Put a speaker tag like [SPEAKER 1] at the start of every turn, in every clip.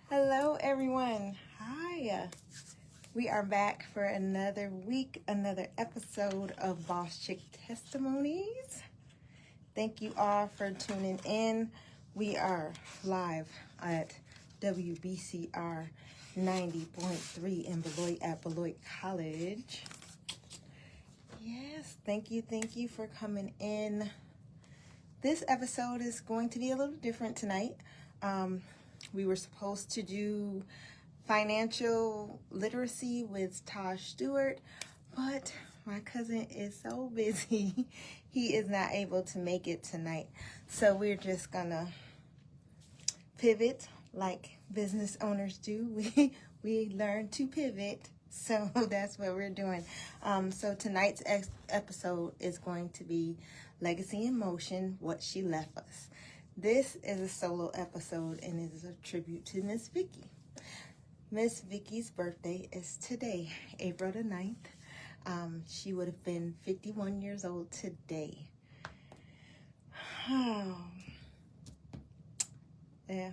[SPEAKER 1] Hello, everyone. Hi. We are back for another week, another episode of Boss Chick Testimonies. Thank you all for tuning in. We are live at WBCR 90.3 in Beloit at Beloit College. Yes, thank you for coming in. This episode is going to be a little different tonight. We were supposed to do financial literacy with Taj Stewart, but my cousin is so busy, he is not able to make it tonight. So we're just gonna pivot like business owners do. We learn to pivot, so that's what we're doing. So tonight's episode is going to be Legacy in Motion, What She Left Us. This is a solo episode and it is a tribute to Miss Vickie. Miss Vickie's birthday is today, April the 9th. She would have been 51 years old today. Oh. Yeah,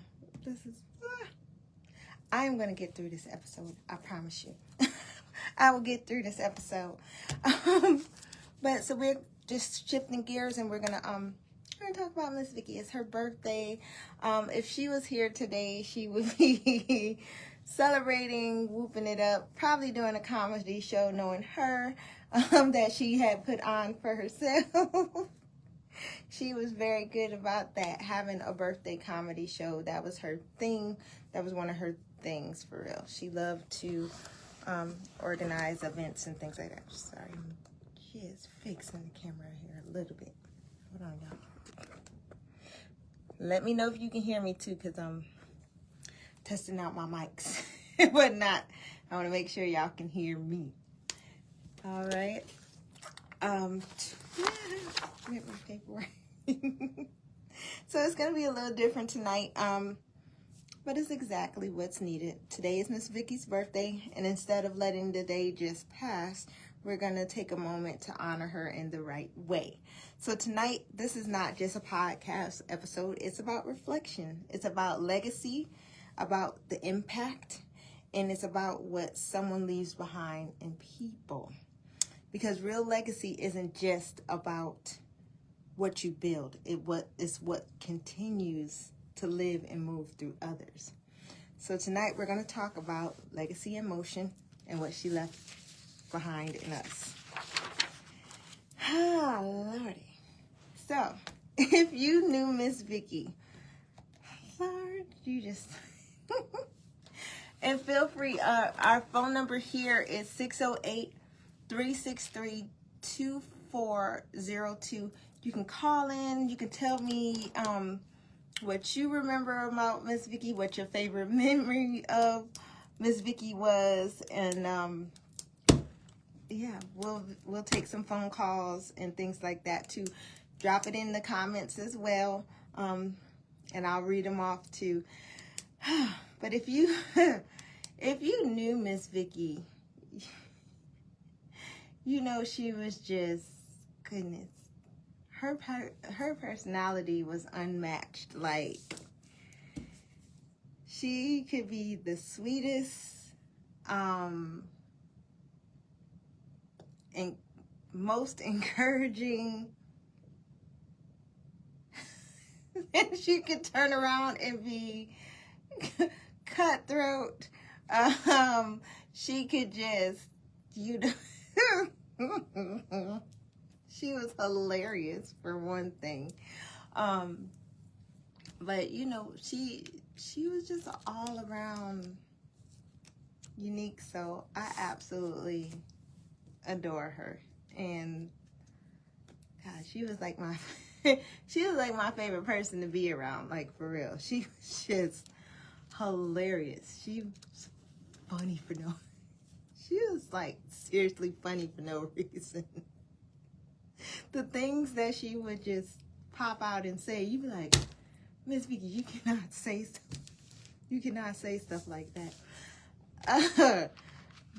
[SPEAKER 1] I am going to get through this episode. I promise you. I will get through this episode. But so we're just shifting gears and we're going to talk about Miss Vickie. It's her birthday. If she was here today, she would be celebrating, whooping it up, probably doing a comedy show, knowing her, that she had put on for herself. She was very good about that, having a birthday comedy show. That was her thing. That was one of her things, for real. She loved to organize events and things like that. Sorry, she is fixing the camera here a little bit. Hold on, y'all. Let me know if you can hear me too, because I'm testing out my mics and whatnot. I want to make sure y'all can hear me. All right. Get my paperwork. So it's going to be a little different tonight, but it's exactly what's needed. Today is Miss Vickie's birthday, and instead of letting the day just pass, we're going to take a moment to honor her in the right way. So tonight, this is not just a podcast episode. It's about reflection. It's about legacy, about the impact, and it's about what someone leaves behind in people. Because real legacy isn't just about what you build. It's what continues to live and move through others. So tonight, we're going to talk about legacy in motion and what she left behind in us. Ah, Lordy. So, if you knew Miss Vickie, Lord, you just... And feel free, our phone number here is 608-363-2402. You can call in, you can tell me what you remember about Miss Vickie, what your favorite memory of Miss Vickie was, and yeah, we'll take some phone calls and things like that too. Drop it in the comments as well, and I'll read them off too. But if you knew Miss Vickie, you know she was just, goodness, her personality was unmatched. Like, she could be the sweetest and most encouraging, and she could turn around and be cutthroat. She could just, she was hilarious for one thing. But she was just all around unique. So I absolutely adore her. And God, she was like my favorite person to be around, like, for real. She was just hilarious. She was funny for no she was like seriously funny for no reason. The things that she would just pop out and say, you'd be like, Miss Vickie, you cannot say stuff like that.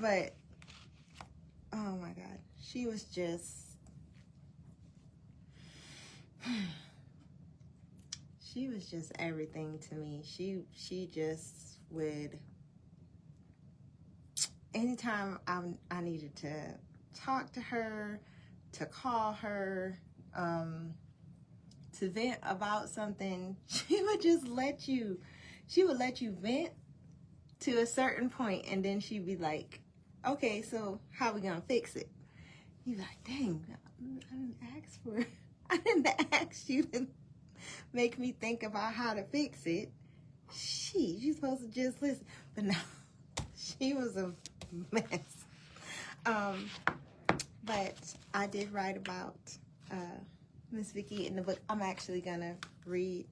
[SPEAKER 1] But oh my God, she was just everything to me. She just would, anytime I needed to talk to her, to call her, to vent about something, she would let you vent to a certain point, and then she'd be like, okay, so how we gonna fix it? You're like, dang, I didn't ask you to make me think about how to fix it. You're supposed to just listen. But no, she was a mess. But I did write about Miss Vickie in the book. I'm actually gonna read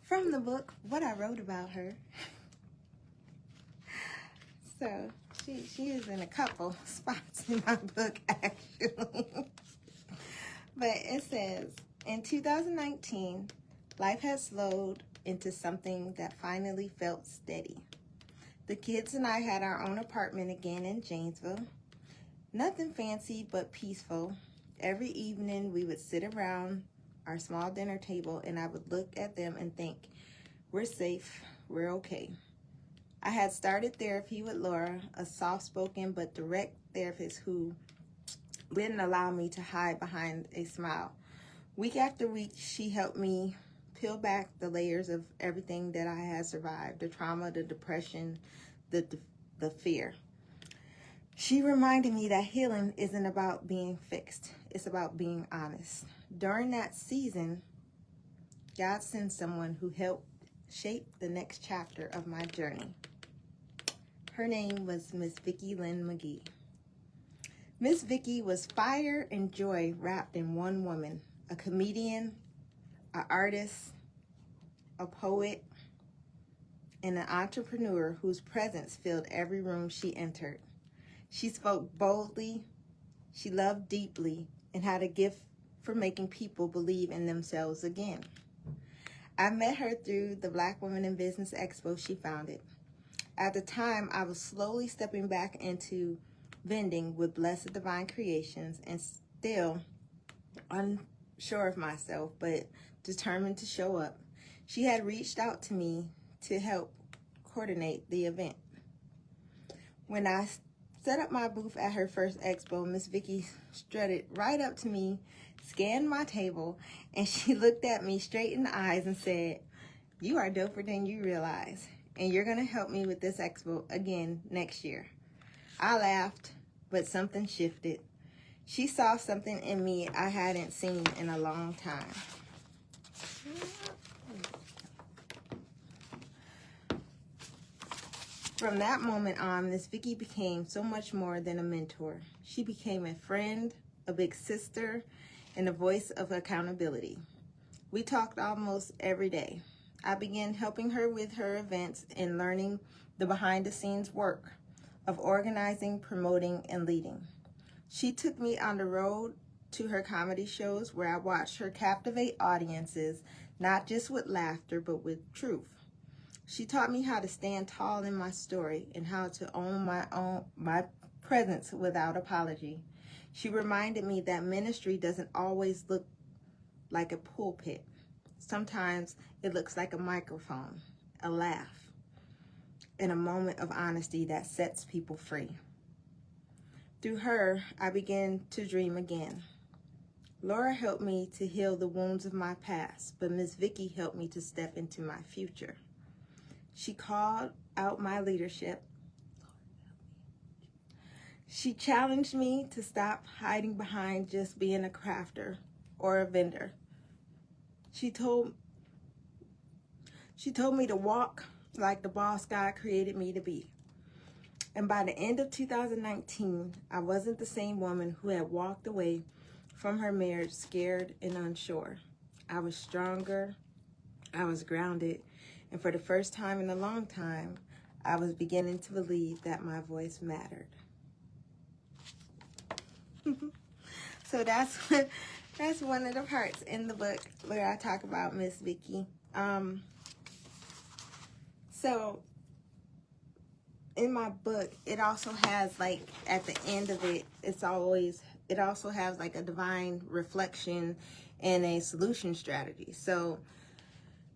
[SPEAKER 1] from the book what I wrote about her. So she is in a couple spots in my book, actually. But it says, in 2019, life has slowed into something that finally felt steady. The kids and I had our own apartment again in Janesville. Nothing fancy, but peaceful. Every evening we would sit around our small dinner table, and I would look at them and think, we're safe, we're okay. I had started therapy with Laura, a soft-spoken but direct therapist who didn't allow me to hide behind a smile. Week after week, she helped me peel back the layers of everything that I had survived, the trauma, the depression, the fear. She reminded me that healing isn't about being fixed. It's about being honest. During that season, God sent someone who helped shape the next chapter of my journey. Her name was Miss Vickie Lynn McGee. Miss Vickie was fire and joy wrapped in one woman, a comedian, an artist, a poet, and an entrepreneur whose presence filled every room she entered. She spoke boldly, she loved deeply, and had a gift for making people believe in themselves again. I met her through the Black Women in Business Expo she founded. At the time, I was slowly stepping back into vending with Blessed Divine Creations and still unsure of myself, but determined to show up. She had reached out to me to help coordinate the event. When I set up my booth at her first expo, Miss Vickie strutted right up to me, scanned my table, and she looked at me straight in the eyes and said, "You are doper than you realize, and you're going to help me with this expo again next year." I laughed, but something shifted. She saw something in me I hadn't seen in a long time. From that moment on, Miss Vickie became so much more than a mentor. She became a friend, a big sister, and a voice of accountability. We talked almost every day. I began helping her with her events and learning the behind-the-scenes work of organizing, promoting, and leading. She took me on the road to her comedy shows where I watched her captivate audiences, not just with laughter, but with truth. She taught me how to stand tall in my story and how to own my presence without apology. She reminded me that ministry doesn't always look like a pulpit. Sometimes it looks like a microphone, a laugh, and a moment of honesty that sets people free. Through her, I began to dream again. Laura helped me to heal the wounds of my past, but Miss Vickie helped me to step into my future. She called out my leadership. She challenged me to stop hiding behind just being a crafter or a vendor. She told me to walk like the boss God created me to be. And by the end of 2019, I wasn't the same woman who had walked away from her marriage scared and unsure. I was stronger, I was grounded, and for the first time in a long time, I was beginning to believe that my voice mattered. So that's one of the parts in the book where I talk about Miss Vickie. So in my book, it also has, like, at the end of it, it also has like a divine reflection and a solution strategy. So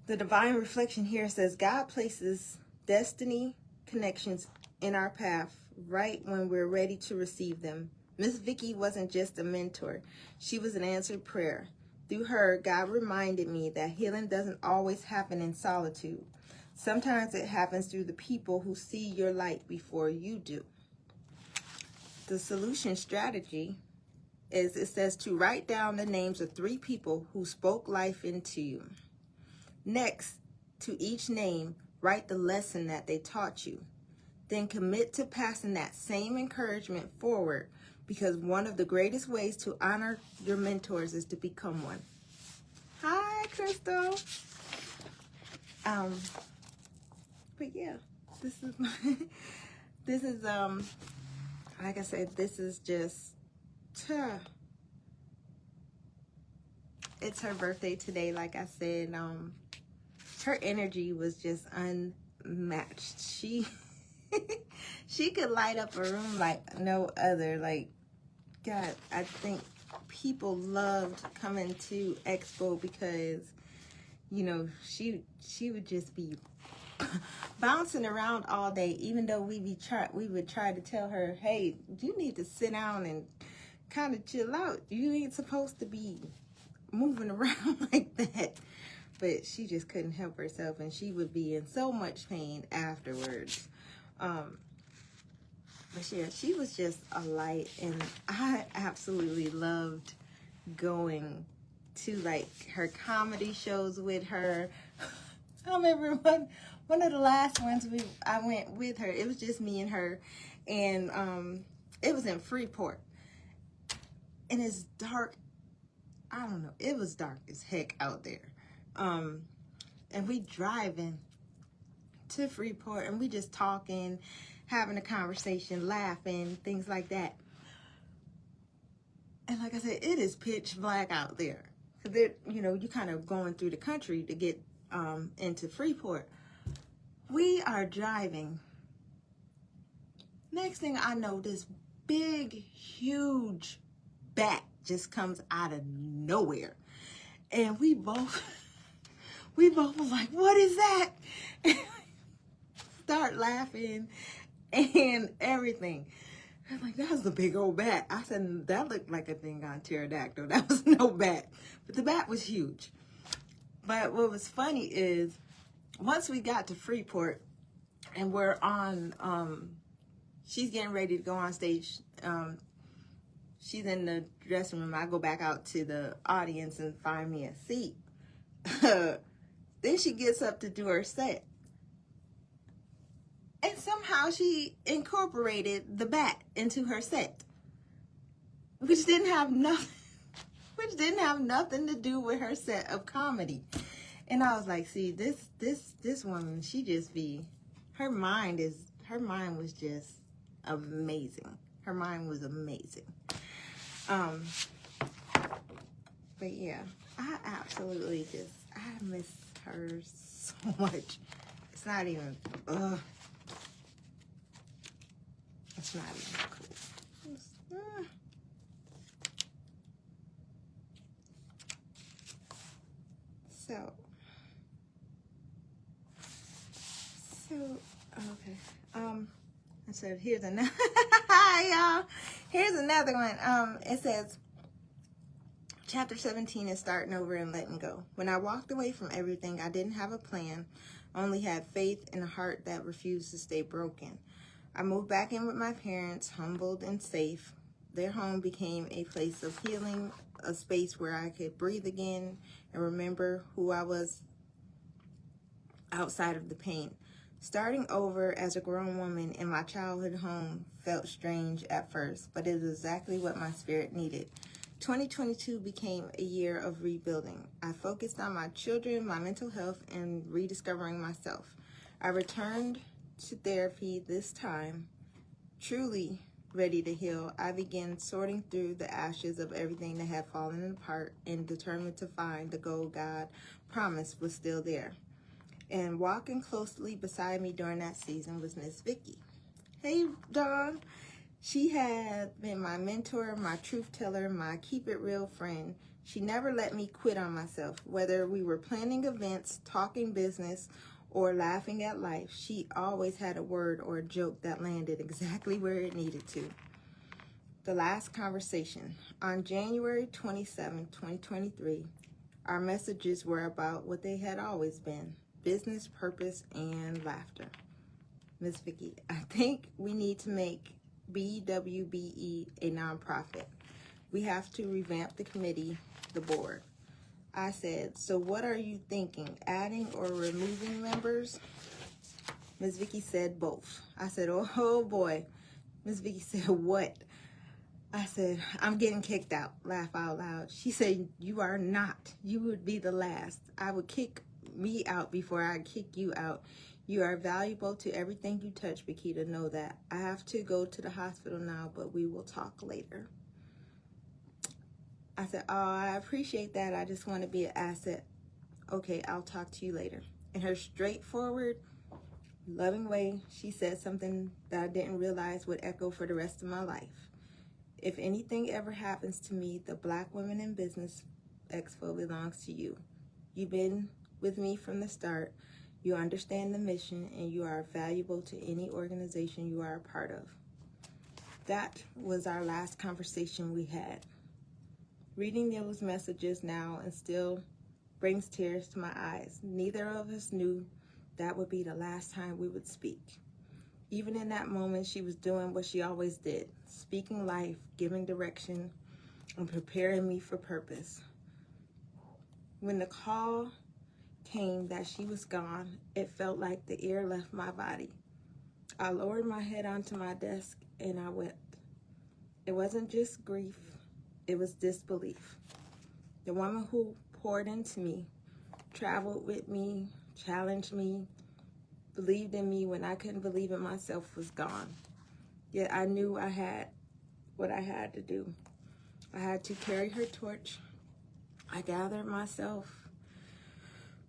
[SPEAKER 1] The divine reflection here says God places destiny connections in our path right when we're ready to receive them. Miss Vickie wasn't just a mentor. She was an answered prayer. Through her, God reminded me that healing doesn't always happen in solitude. Sometimes it happens through the people who see your light before you do. The solution strategy is, it says to write down the names of 3 people who spoke life into you. Next, to each name, write the lesson that they taught you. Then commit to passing that same encouragement forward, because one of the greatest ways to honor your mentors is to become one. Hi, Crystal. But yeah, this is like I said, this is just, it's her birthday today. Like I said, her energy was just unmatched. She could light up a room like no other. Like, God, I think people loved coming to Expo because, you know, she would just be bouncing around all day, even though we would try to tell her, hey, you need to sit down and kind of chill out. You ain't supposed to be moving around like that. But she just couldn't help herself, and she would be in so much pain afterwards. But yeah, she was just a light, and I absolutely loved going to like her comedy shows with her. I remember one of the last ones I went with her. It was just me and her, and it was in Freeport, and it's dark. I don't know. It was dark as heck out there, and we driving to Freeport, and we just talking, having a conversation, laughing, things like that. And like I said, it is pitch black out there. You know, you kind of going through the country to get into Freeport. We are driving. Next thing I know, this big, huge bat just comes out of nowhere. And we both was like, what is that? And start laughing and everything. I was like, that was a big old bat. I said, that looked like a thing on pterodactyl. That was no bat. But the bat was huge. But what was funny is, once we got to Freeport and we're on, she's getting ready to go on stage. She's in the dressing room. I go back out to the audience and find me a seat. Then she gets up to do her set. And somehow she incorporated the bat into her set, which didn't have nothing to do with her set of comedy. And I was like, see, this woman, she just be, her mind was just amazing. Her mind was amazing. But yeah, I absolutely I miss her so much. It's not even, it's not even cool. So, okay. I said, here's another, hi y'all. Here's another one. It says, Chapter 17 is starting over and letting go. When I walked away from everything, I didn't have a plan, only had faith and a heart that refused to stay broken. I moved back in with my parents, humbled and safe. Their home became a place of healing, a space where I could breathe again and remember who I was outside of the pain. Starting over as a grown woman in my childhood home felt strange at first, but it was exactly what my spirit needed. 2022 became a year of rebuilding. I focused on my children, my mental health, and rediscovering myself. I returned to therapy this time, truly ready to heal. I began sorting through the ashes of everything that had fallen apart and determined to find the gold God promised was still there. And walking closely beside me during that season was Miss Vickie. Hey, Dawn. She had been my mentor, my truth teller, my keep it real friend. She never let me quit on myself. Whether we were planning events, talking business, or laughing at life, she always had a word or a joke that landed exactly where it needed to. The last conversation. On January 27, 2023, our messages were about what they had always been: business, purpose, and laughter. Miss Vickie, I think we need to make BWBE a nonprofit. We have to revamp the committee, the board. I said, so what are you thinking, adding or removing members? Ms. Vickie said both. I said, oh boy. Ms. Vickie said, what? I said, I'm getting kicked out. Laugh out loud. She said, you are not. You would be the last. I would kick me out before I kick you out. You are valuable to everything you touch, Paquita. Know that. I have to go to the hospital now, but we will talk later. I said, oh, I appreciate that. I just want to be an asset. Okay, I'll talk to you later. In her straightforward, loving way, she said something that I didn't realize would echo for the rest of my life. If anything ever happens to me, the Black Women in Business Expo belongs to you. You've been with me from the start. You understand the mission, and you are valuable to any organization you are a part of. That was our last conversation we had. Reading those messages now and still brings tears to my eyes. Neither of us knew that would be the last time we would speak. Even in that moment, she was doing what she always did, speaking life, giving direction, and preparing me for purpose. When the call came that she was gone, it felt like the air left my body. I lowered my head onto my desk and I wept. It wasn't just grief, it was disbelief. The woman who poured into me, traveled with me, challenged me, believed in me when I couldn't believe in myself, was gone. Yet I knew I had what I had to do. I had to carry her torch. I gathered myself,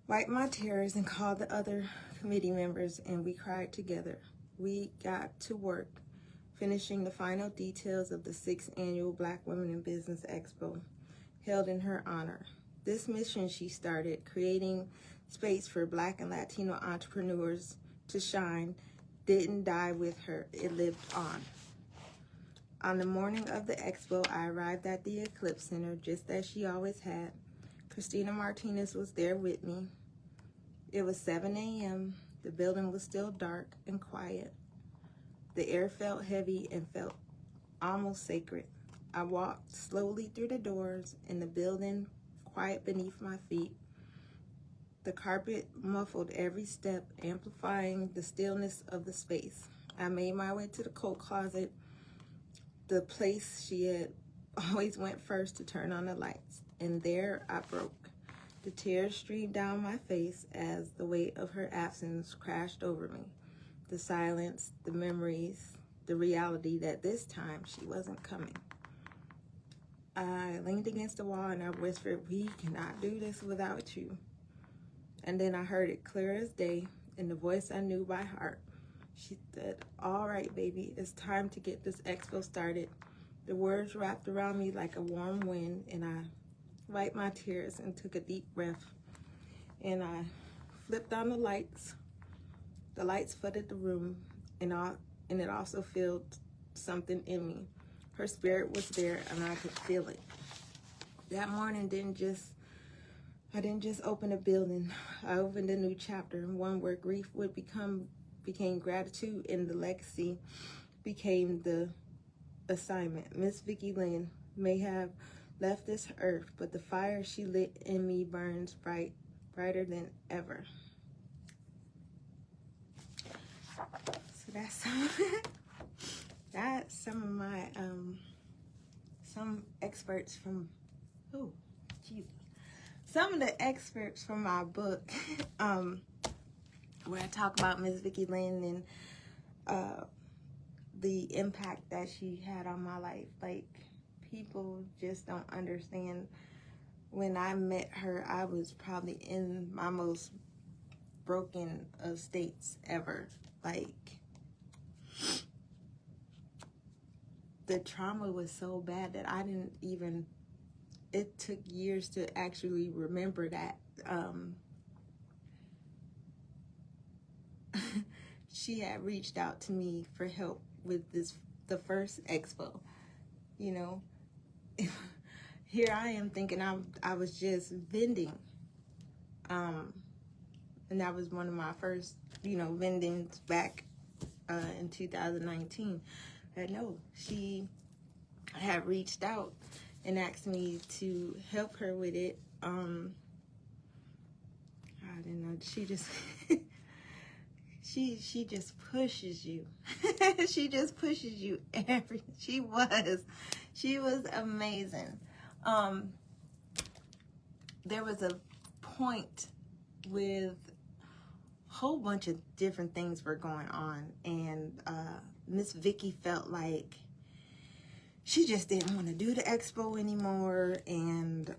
[SPEAKER 1] wiped my tears, and called the other committee members, and we cried together. We got to work, finishing the final details of the 6th annual Black Women in Business Expo, held in her honor. This mission she started, creating space for Black and Latino entrepreneurs to shine, didn't die with her. It lived on. On the morning of the expo, I arrived at the Eclipse Center just as she always had. Christina Martinez was there with me. It was 7 a.m. The building was still dark and quiet. The air felt heavy and felt almost sacred. I walked slowly through the doors and the building quiet beneath my feet. The carpet muffled every step, amplifying the stillness of the space. I made my way to the coat closet, the place she had always went first to turn on the lights, and there I broke. The tears streamed down my face as the weight of her absence crashed over me. The silence, the memories, the reality that this time she wasn't coming. I leaned against the wall and I whispered, we cannot do this without you. And then I heard it clear as day in the voice I knew by heart. She said, all right, baby, it's time to get this expo started. The words wrapped around me like a warm wind, and I wiped my tears and took a deep breath. And I flipped on the lights. The lights flooded the room, and it also filled something in me. Her spirit was there, and I could feel it. That morning I didn't just open a building. I opened a new chapter, one where grief became gratitude, and the legacy became the assignment. Miss Vickie Lynn may have left this earth, but the fire she lit in me burns brighter than ever. So that's some of my some experts from some of the excerpts from my book, where I talk about Miss Vickie Lynn and the impact that she had on my life. Like, people just don't understand. When I met her, I was probably in my most broken of states ever. Like, the trauma was so bad that I didn't even it took years to actually remember that. She had reached out to me for help with the first expo. You know, here I am thinking I was just vending. And that was one of my first, vendings back in 2019. But no, she had reached out and asked me to help her with it. I don't know. She just she just pushes you. She just pushes you she was amazing. There was a point with a whole bunch of different things were going on, and Miss Vickie felt like she just didn't want to do the expo anymore, and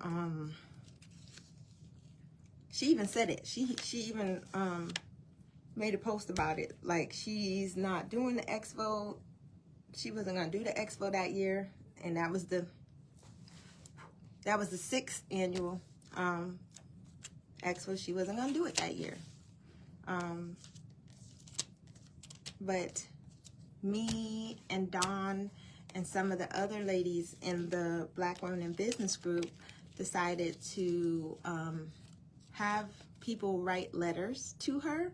[SPEAKER 1] she even said it. She even made a post about it, like she's not doing the expo. She wasn't gonna do the expo that year, and that was the 6th annual expo. She wasn't gonna do it that year. But me and Dawn and some of the other ladies in the Black Women in Business group decided to have people write letters to her,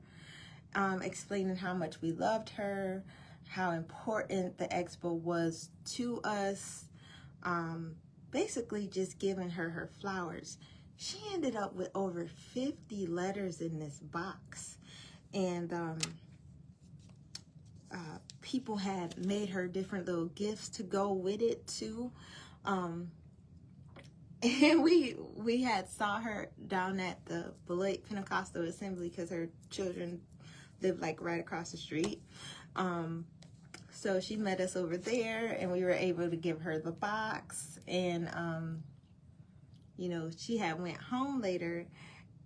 [SPEAKER 1] explaining how much we loved her, how important the expo was to us, basically just giving her flowers. She ended up with over 50 letters in this box, and people had made her different little gifts to go with it too. And we had saw her down at the Beloit Pentecostal Assembly because her children lived like right across the street. So she met us over there, and we were able to give her the box. And she had went home later,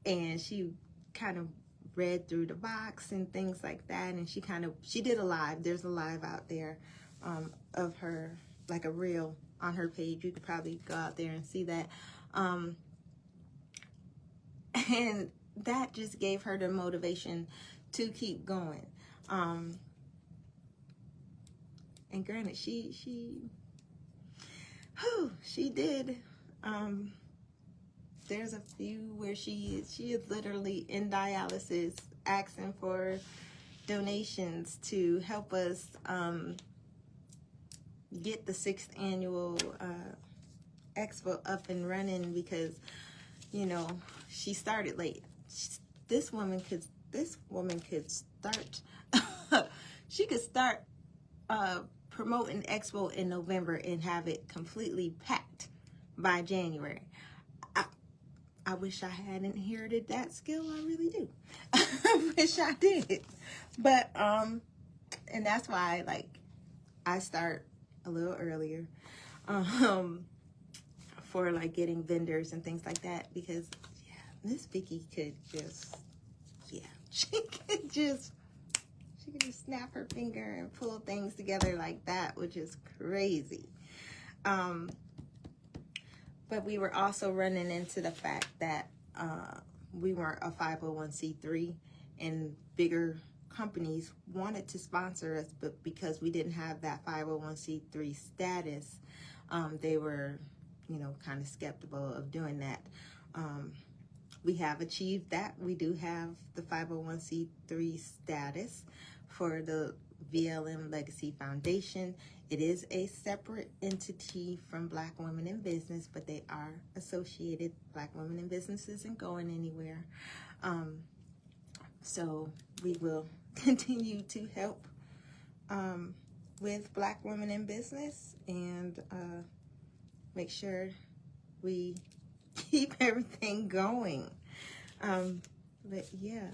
[SPEAKER 1] and she kind of read through the box and things like that, and she did a live. There's a live out there of her, like a reel on her page. You could probably go out there and see that. And that just gave her the motivation to keep going. And granted, she did. There's a few where she is literally in dialysis, asking for donations to help us get the 6th annual expo up and running, because she started late. This woman could start she could start promoting expo in November and have it completely packed by January. I wish I had inherited that skill. I really do. I wish I did. But and that's why I start a little earlier for getting vendors and things like that, because Miss Vickie could just she could just snap her finger and pull things together like that, which is crazy. But we were also running into the fact that we weren't a 501c3, and bigger companies wanted to sponsor us, but because we didn't have that 501c3 status, they were, kind of skeptical of doing that. We have achieved that. We do have the 501c3 status for the VLM Legacy Foundation. It is a separate entity from Black Women in Business, but they are associated. Black Women in Business isn't going anywhere. So we will continue to help with Black Women in Business, and make sure we keep everything going. But yeah,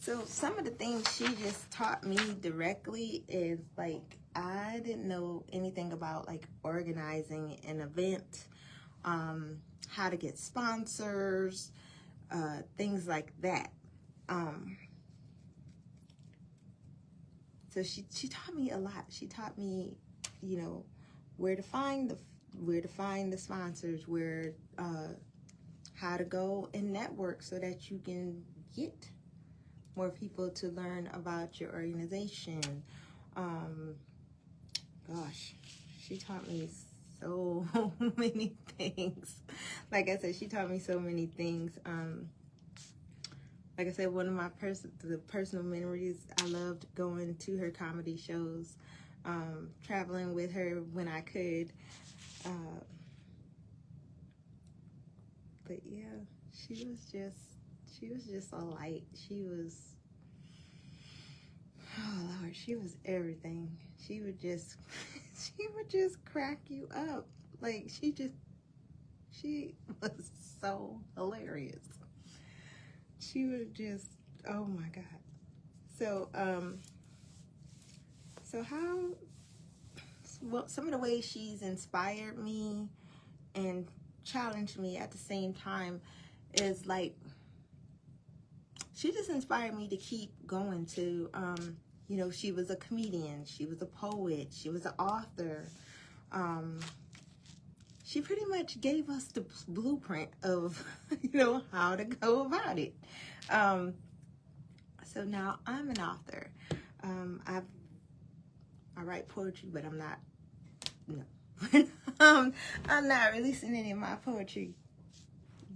[SPEAKER 1] so some of the things she just taught me directly is I didn't know anything about organizing an event, how to get sponsors, things like that. So she taught me a lot. She taught me, where to find where to find the sponsors, where how to go and network so that you can get more people to learn about your organization. Gosh, she taught me so many things. Like I said, she taught me so many things. Like I said, one of my the personal memories, I loved going to her comedy shows, traveling with her when I could. But yeah, she was just a light. She was, oh Lord, she was everything. She would just crack you up. Like, she was so hilarious. She would just, oh my God. So, some of the ways she's inspired me and challenged me at the same time is like, she just inspired me to keep going to, she was a comedian, she was a poet, she was an author. She pretty much gave us the blueprint of, how to go about it. So now I'm an author. I write poetry, but I'm not, I'm not releasing any of my poetry.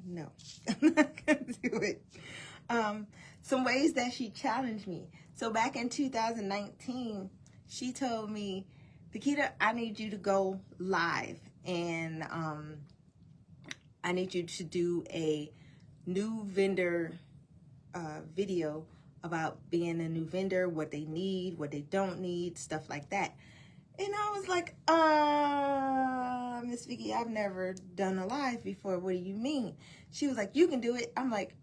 [SPEAKER 1] No, I'm not going to do it. Some ways that she challenged me. So back in 2019, she told me, Paquita, I need you to go live, and I need you to do a new vendor video about being a new vendor, what they need, what they don't need, stuff like that. And I was like, Miss Vickie, I've never done a live before. What do you mean? She was like, you can do it. I'm like,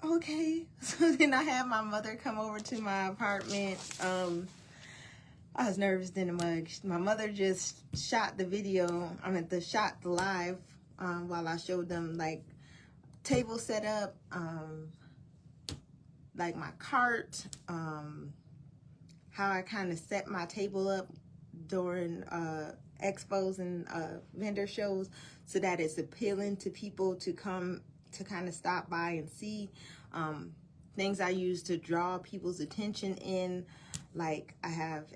[SPEAKER 1] okay. So then I had my mother come over to my apartment. I was nervous than a mug. My mother just shot the video. Shot the live while I showed them like table set up, like my cart, how I kind of set my table up during expos and vendor shows so that it's appealing to people to come to kind of stop by and see. Things I use to draw people's attention in, like I have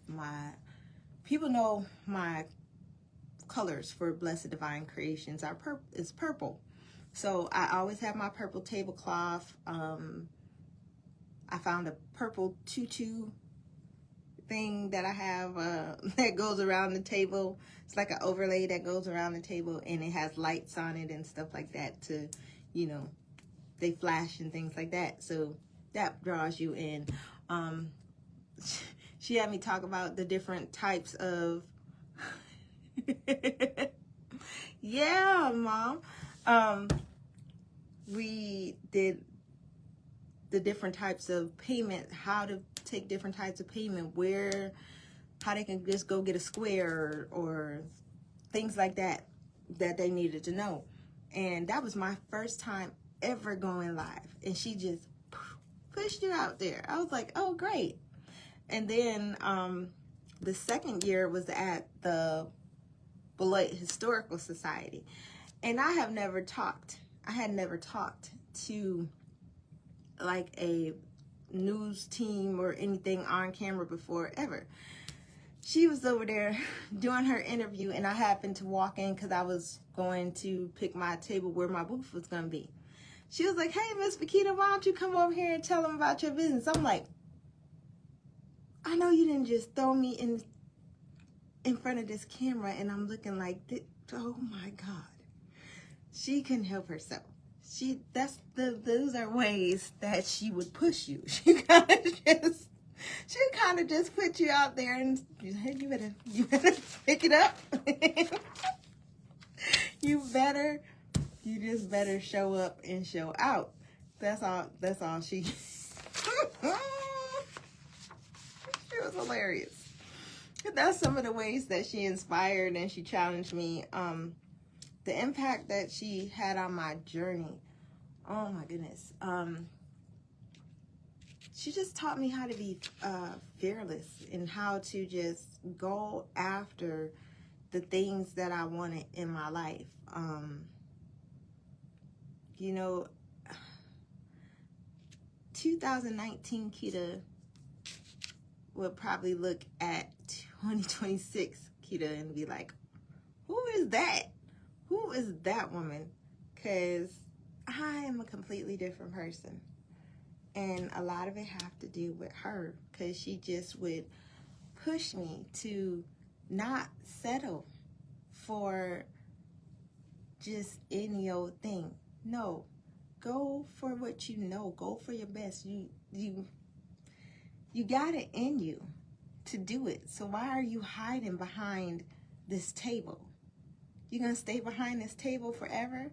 [SPEAKER 1] my, people know my colors for Blessed Divine Creations is purple. So I always have my purple tablecloth. I found a purple tutu thing that I have that goes around the table. It's like an overlay that goes around the table, and it has lights on it and stuff like that to, they flash and things like that. So that draws you in. She had me talk about the different types of yeah, Mom. We did the different types of payment, how to take different types of payment, how they can just go get a square or things like that they needed to know. And that was my first time ever going live. And she just pushed you out there. I was like, oh, great. And then the second year was at the Beloit Historical Society. And I had never talked to like a news team or anything on camera before ever. She was over there doing her interview, and I happened to walk in because I was going to pick my table where my booth was going to be. She was like, hey, Miss Paquita, why don't you come over here and tell them about your business? I'm like, I know you didn't just throw me in front of this camera, and I'm looking like, oh my God. She couldn't help herself. Those are ways that she would push you. She kind of just put you out there and hey, you better pick it up. You just better show up and show out. That's all she was hilarious. That's some of the ways that she inspired and she challenged me. The impact that she had on my journey. Oh my goodness. she just taught me how to be fearless and how to just go after the things that I wanted in my life. You know, 2019 Kita would probably look at 2026 Kita and be like, who is that? Who is that woman? Because I am a completely different person. And a lot of it have to do with her, because she just would push me to not settle for just any old thing. No, go for what you know. Go for your best. You got it in you to do it. So why are you hiding behind this table? You're going to stay behind this table forever?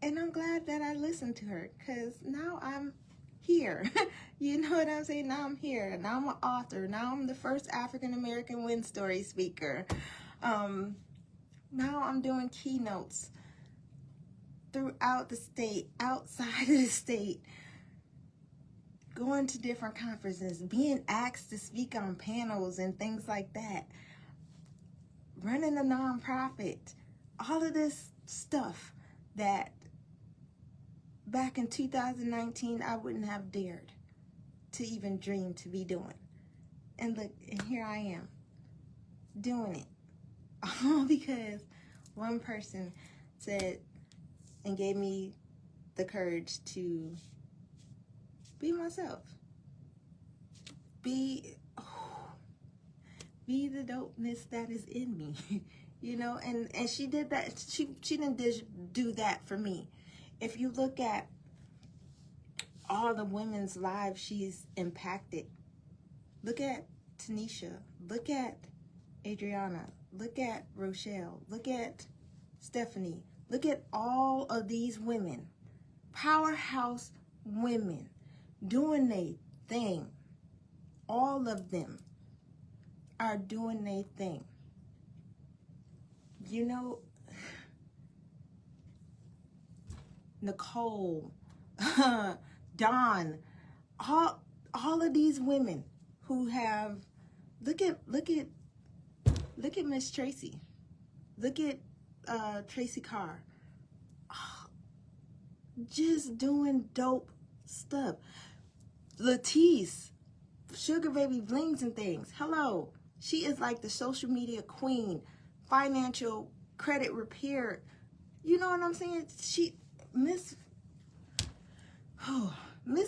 [SPEAKER 1] And I'm glad that I listened to her, because now I'm here. You know what I'm saying? Now I'm here. Now I'm an author. Now I'm the first African-American win story speaker. Now I'm doing keynotes throughout the state, outside of the state, going to different conferences, being asked to speak on panels and things like that, running a nonprofit, all of this stuff that back in 2019, I wouldn't have dared to even dream to be doing. And look, and here I am, doing it. All because one person said and gave me the courage to be myself. Be the dopeness that is in me. You know, and she did that. She didn't do that for me. If you look at all the women's lives she's impacted, look at Tanisha, look at Adriana, look at Rochelle, look at Stephanie, look at all of these women, powerhouse women, doing their thing. All of them are doing their thing. You know, Nicole, Dawn, all of these women who have, look at Miss Tracy, look at Tracy Carr, just doing dope stuff. Latisse, Sugar Baby Blings and things. Hello, she is like the social media queen, financial credit repair. You know what I'm saying? Miss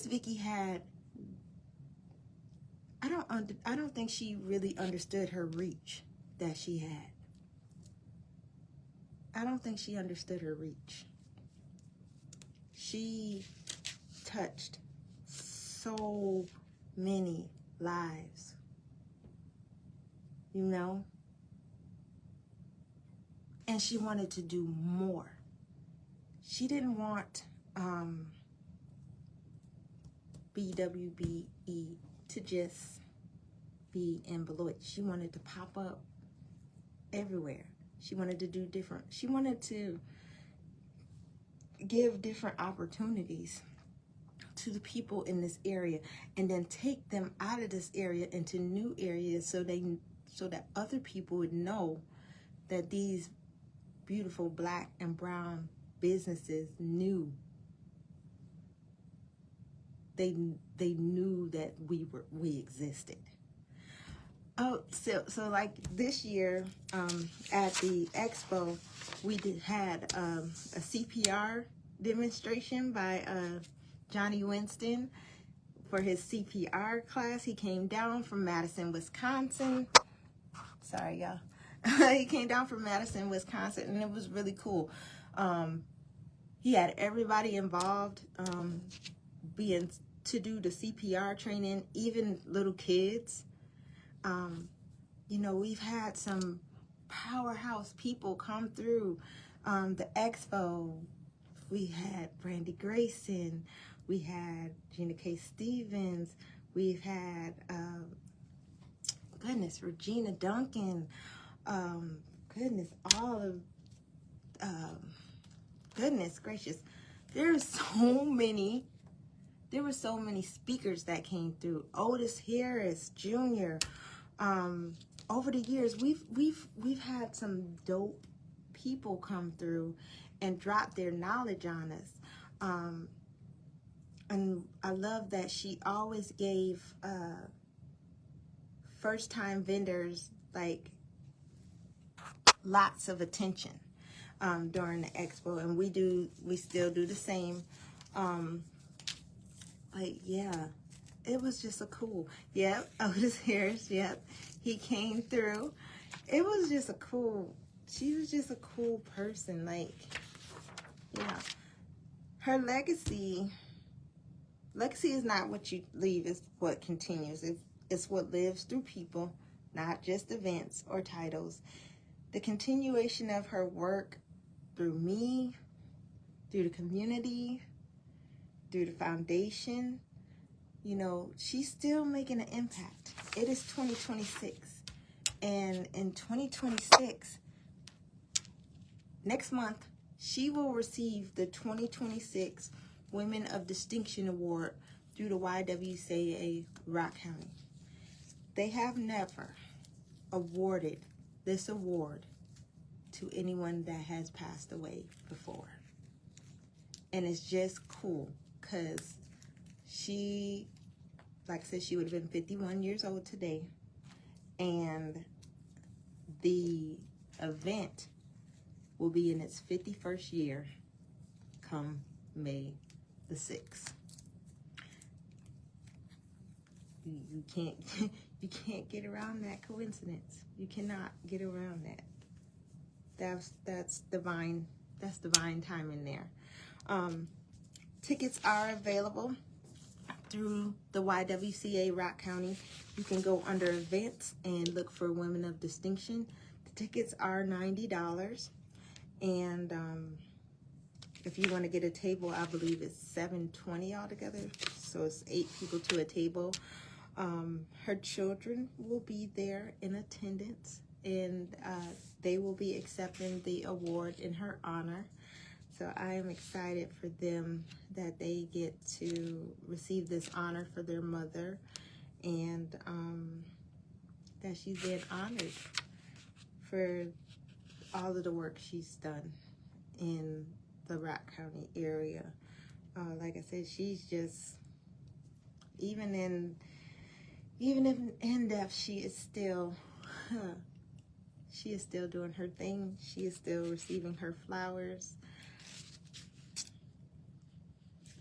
[SPEAKER 1] Vickie had, I don't think she really understood her reach that she had. I don't think she understood her reach. She touched so many lives, you know? And she wanted to do more. She didn't want BWBE to just be in Beloit. She wanted to pop up everywhere. She wanted to do different. She wanted to give different opportunities to the people in this area, and then take them out of this area into new areas so that other people would know that these beautiful black and brown businesses knew. They knew that we existed. Oh, so like this year at the expo, we had a CPR demonstration by Johnny Winston for his CPR class. He came down from Madison, Wisconsin. Sorry, y'all. He came down from Madison, Wisconsin, and it was really cool. He had everybody involved to do the CPR training, even little kids. You know, we've had some powerhouse people come through the expo. We had Brandy Grayson. We had Gina K. Stevens. We've had, Regina Duncan. Goodness gracious. There's so many There were so many speakers that came through. Otis Harris Jr. Over the years, we've had some dope people come through and drop their knowledge on us. And I love that she always gave first-time vendors like lots of attention during the expo, and we still do the same. Like, yeah, it was just a cool, yep, Otis Harris, yep, he came through. It was just a cool, she was just a cool person. Like, yeah, her legacy is not what you leave, it's what continues. It's what lives through people, not just events or titles. The continuation of her work through me, through the community, through the foundation, you know, she's still making an impact. It is 2026. And in 2026, next month, she will receive the 2026 Women of Distinction Award through the YWCA Rock County. They have never awarded this award to anyone that has passed away before. And it's just cool because she, like I said, she would have been 51 years old today. And the event will be in its 51st year come May the 6th. You can't get around that coincidence. You cannot get around that. That's divine timing there. Tickets are available through the YWCA Rock County. You can go under events and look for Women of Distinction. The tickets are $90, and if you want to get a table, I believe it's $720 altogether. So it's 8 people to a table. Her children will be there in attendance, and they will be accepting the award in her honor. So I am excited for them that they get to receive this honor for their mother, and that she's been honored for all of the work she's done in the Rock County area. Like I said, she's just, even in death, she is still doing her thing. She is still receiving her flowers.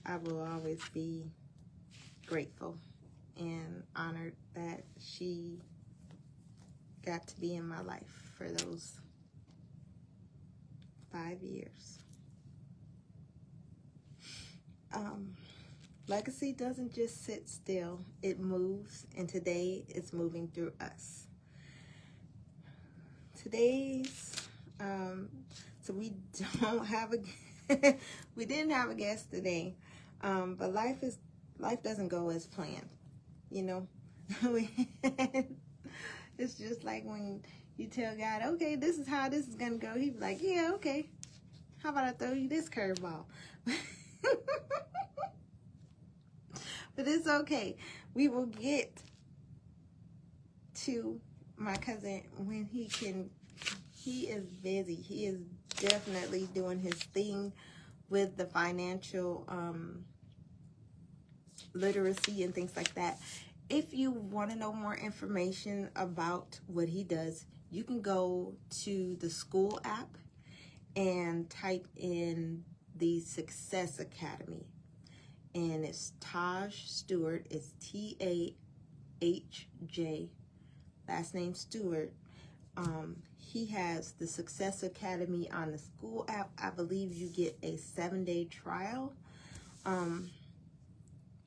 [SPEAKER 1] I will always be grateful and honored that she got to be in my life for those 5 years. Legacy doesn't just sit still, it moves, and today it's moving through us. Today's, so we don't have we didn't have a guest today, but life doesn't go as planned, you know. It's just like when you tell God, okay, this is how this is gonna go. He'd be like, yeah, okay. How about I throw you this curveball? But it's okay. We will get to my cousin when he can. He is busy. He is definitely doing his thing with the financial literacy and things like that. If you want to know more information about what he does, you can go to the school app and type in the Success Academy. And it's Taj Stewart. It's Tahj, last name Stewart. He has the Success Academy on the school app. I believe you get a 7-day trial on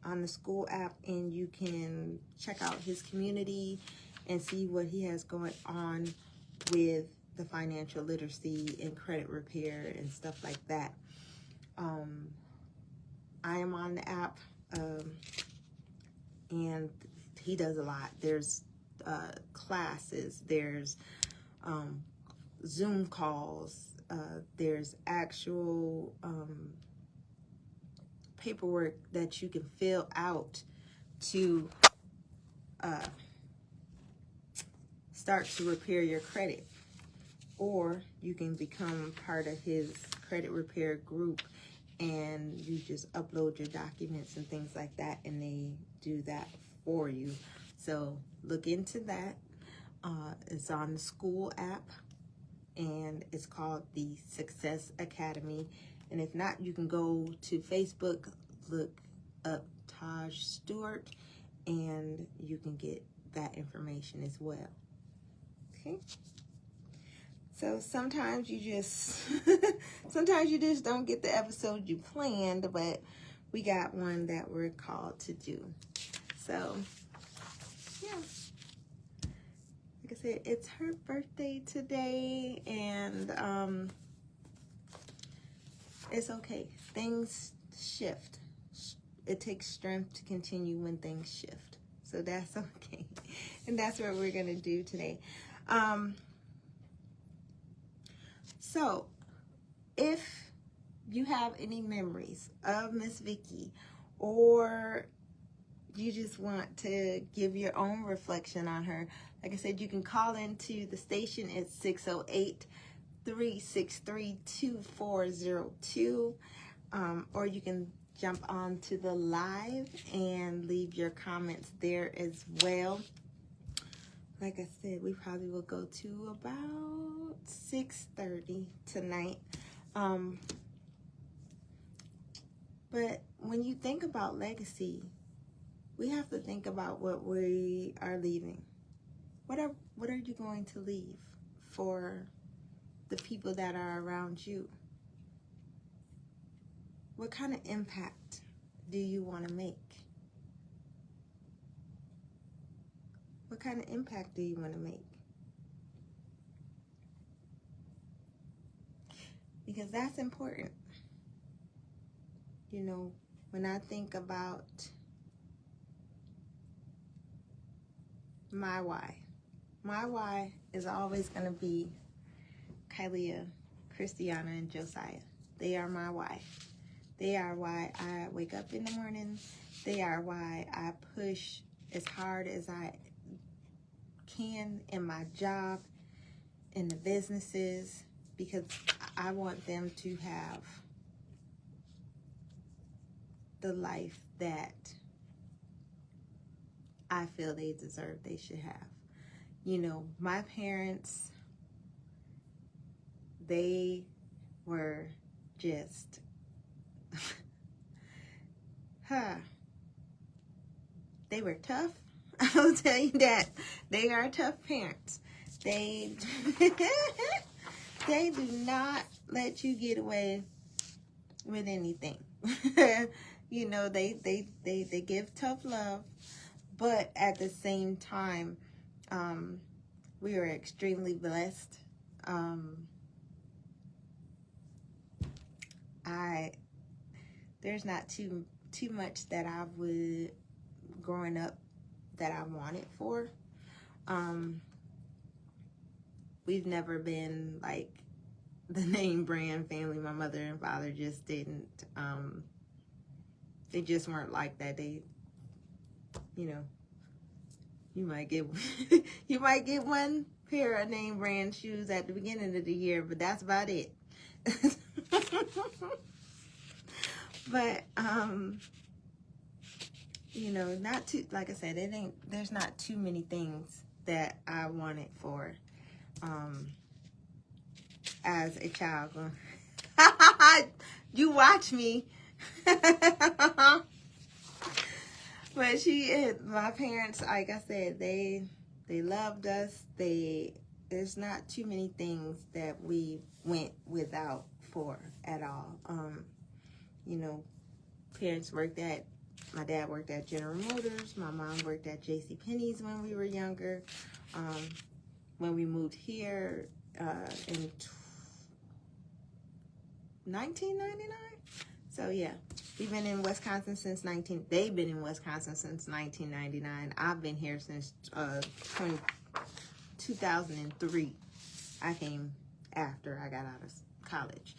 [SPEAKER 1] the school app, and you can check out his community and see what he has going on with the financial literacy and credit repair and stuff like that. I am on the app, and he does a lot. There's classes, there's Zoom calls, there's actual paperwork that you can fill out to start to repair your credit. Or you can become part of his credit repair group, and you just upload your documents and things like that, and they do that for you. So look into that. It's on the school app, and it's called the Success Academy. And if not, you can go to Facebook, look up Taj Stewart, and you can get that information as well. Okay. So sometimes you just don't get the episode you planned, but we got one that we're called to do. So yeah, like I said, it's her birthday today, and it's okay. Things shift. It takes strength to continue when things shift. So that's okay. And that's what we're going to do today. So if you have any memories of Miss Vickie, or you just want to give your own reflection on her, like I said, you can call into the station at 608-363-2402, or you can jump on to the live and leave your comments there as well. Like I said, we probably will go to about 6:30 tonight. But when you think about legacy, we have to think about what we are leaving. What are you going to leave for the people that are around you? What kind of impact do you want to make? What kind of impact do you want to make? Because that's important. You know, when I think about my why is always going to be Kylia, Christiana, and Josiah. They are my why. They are why I wake up in the morning. They are why I push as hard as I can in my job, in the businesses, because I want them to have the life that I feel they deserve, they should have. You know, my parents, they were just, they were tough. I'll tell you that. They are tough parents. They they do not let you get away with anything. You know, they give tough love, but at the same time, we are extremely blessed. There's not too much that I would, growing up, that I wanted for. We've never been like the name brand family. My mother and father just didn't, they just weren't like that. They, you know, you might get one pair of name brand shoes at the beginning of the year, but that's about it. But you know, not too, like I said, there's not too many things that I wanted for as a child. You watch me. But my parents, like I said, they loved us. There's not too many things that we went without for at all. You know, my dad worked at General Motors. My mom worked at JCPenney's when we were younger. When we moved here in 1999. So yeah, we've been in Wisconsin since they've been in Wisconsin since 1999. I've been here since 2003. I came after I got out of college.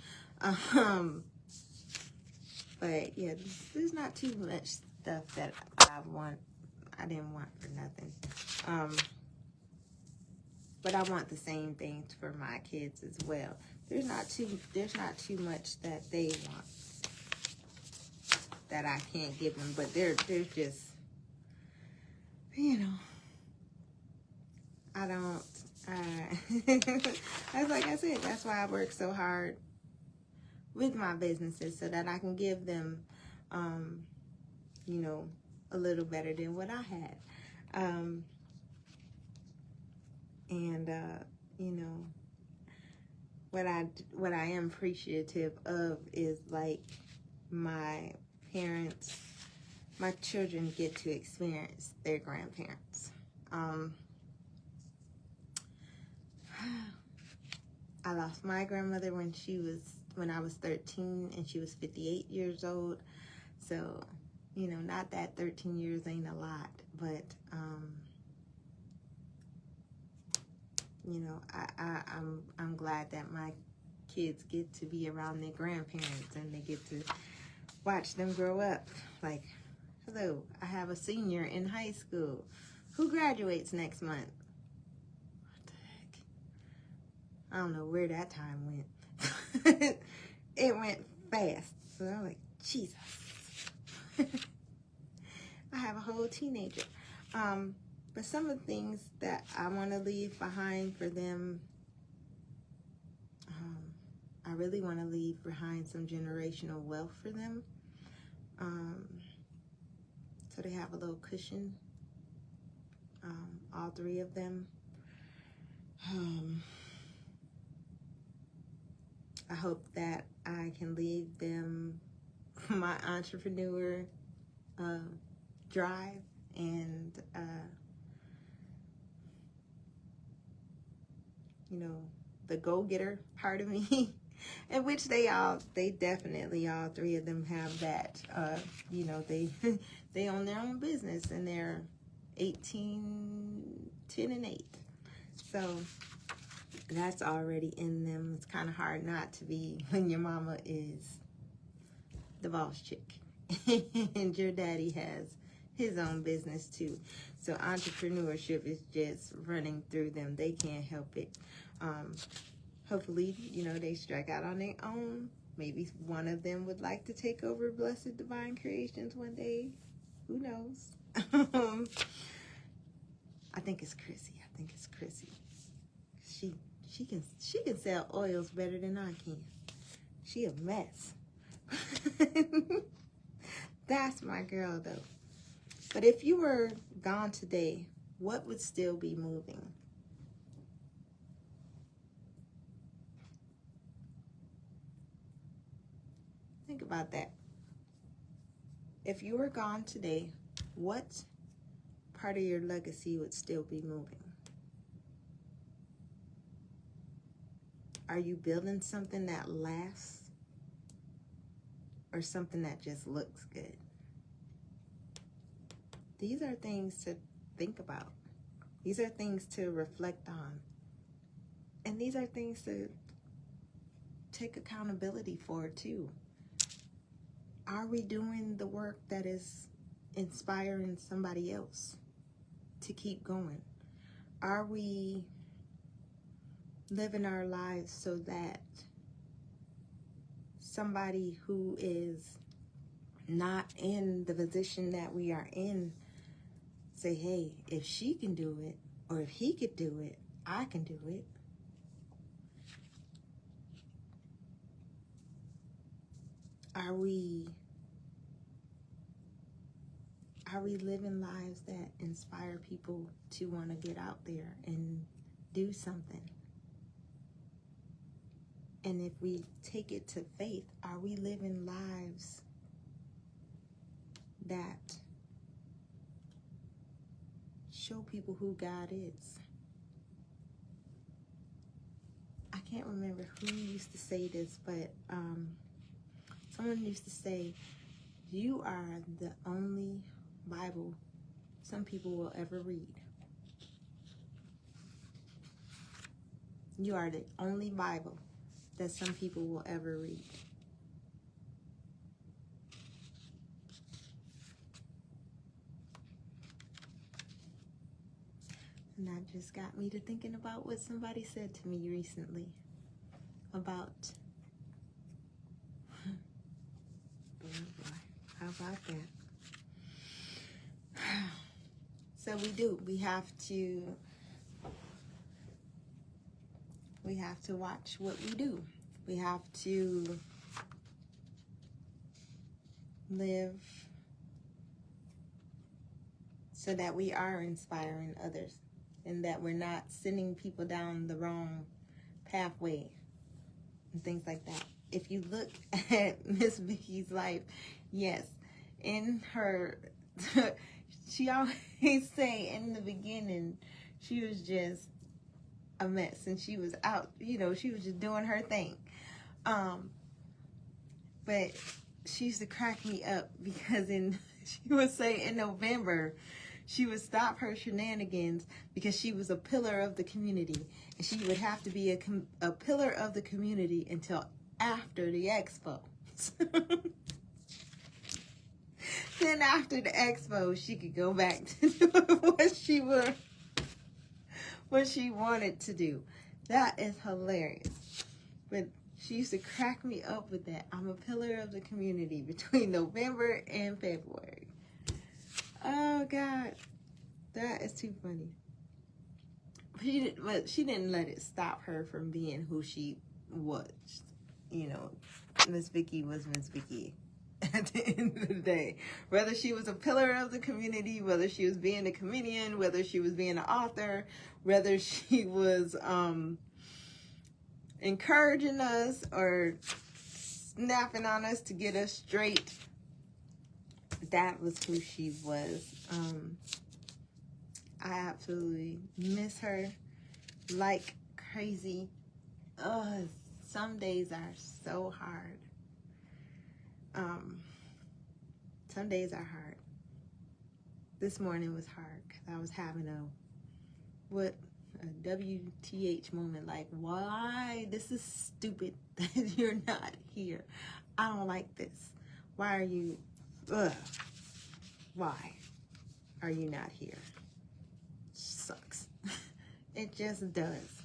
[SPEAKER 1] But yeah, there's not too much stuff that I didn't want for nothing. But I want the same things for my kids as well. There's not too much that they want that I can't give them, but there's just, I don't, that's like I said, that's why I work so hard with my businesses, so that I can give them, a little better than what I had. What I am appreciative of is, like, my parents, my children get to experience their grandparents. I lost my grandmother when I was 13, and she was 58 years old. So, not that 13 years ain't a lot, but I'm glad that my kids get to be around their grandparents, and they get to watch them grow up. Like, hello, I have a senior in high school who graduates next month. What the heck? I don't know where that time went. It went fast. So I'm like, Jesus. I have a whole teenager. But some of the things that I want to leave behind for them, I really want to leave behind some generational wealth for them. So they have a little cushion, all three of them. I hope that I can leave them my entrepreneur drive and the go-getter part of me, in which they definitely, all three of them have that. They own their own business, and they're 18, 10, and 8. So that's already in them. It's kind of hard not to be when your mama is the boss chick and your daddy has his own business too. So entrepreneurship is just running through them. They can't help it. Hopefully, they strike out on their own. Maybe one of them would like to take over Blessed Divine Creations one day. Who knows? I think it's Chrissy. She can sell oils better than I can. She a mess. That's my girl, though. But if you were gone today, what would still be moving? Think about that. If you were gone today, what part of your legacy would still be moving? Are you building something that lasts, or something that just looks good? These are things to think about. These are things to reflect on. And these are things to take accountability for too. Are we doing the work that is inspiring somebody else to keep going? Are we living our lives so that somebody who is not in the position that we are in say, hey, if she can do it, or if he could do it, I can do it? Are we living lives that inspire people to want to get out there and do something? And if we take it to faith, are we living lives that show people who God is? I can't remember who used to say this, but someone used to say, you are the only Bible some people will ever read. You are the only Bible that some people will ever read. And that just got me to thinking about what somebody said to me recently about, oh boy, how about that? So we have to watch what we do. We have to live so that we are inspiring others and that we're not sending people down the wrong pathway and things like that. If you look at Miss Vickie's life, yes, in her, she always say in the beginning, she was just a mess and she was out, she was just doing her thing. But she used to crack me up because she would say in November, she would stop her shenanigans because she was a pillar of the community. And she would have to be a pillar of the community until after the expo. Then after the expo, she could go back to doing what she wanted to do. That is hilarious. But she used to crack me up with that. I'm a pillar of the community between November and February. Oh, God. That is too funny. But she didn't let it stop her from being who she was. Miss Vickie was Miss Vickie at the end of the day. Whether she was a pillar of the community, whether she was being a comedian, whether she was being an author, whether she was encouraging us or snapping on us to get us straight, that was who she was. I absolutely miss her like crazy. Some days are so hard. Some days are hard. This morning was hard because I was having a WTH moment, like, why? This is stupid that you're not here. I don't like this. Why are you, why are you not here? Sucks. It just does.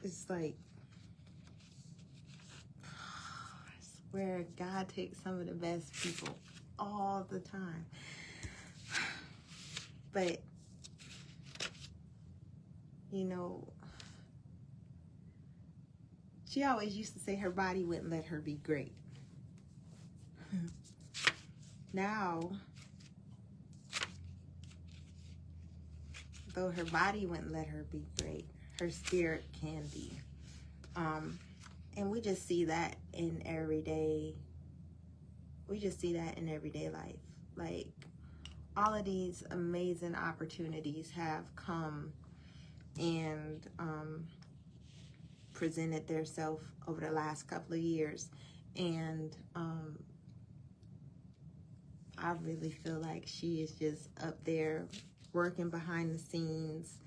[SPEAKER 1] It's like, I swear God takes some of the best people all the time. But she always used to say her body wouldn't let her be great. Now, though her body wouldn't let her be great, her spirit can be. And we just see that in everyday life. Like, all of these amazing opportunities have come and presented themselves over the last couple of years. And I really feel like she is just up there working behind the scenes,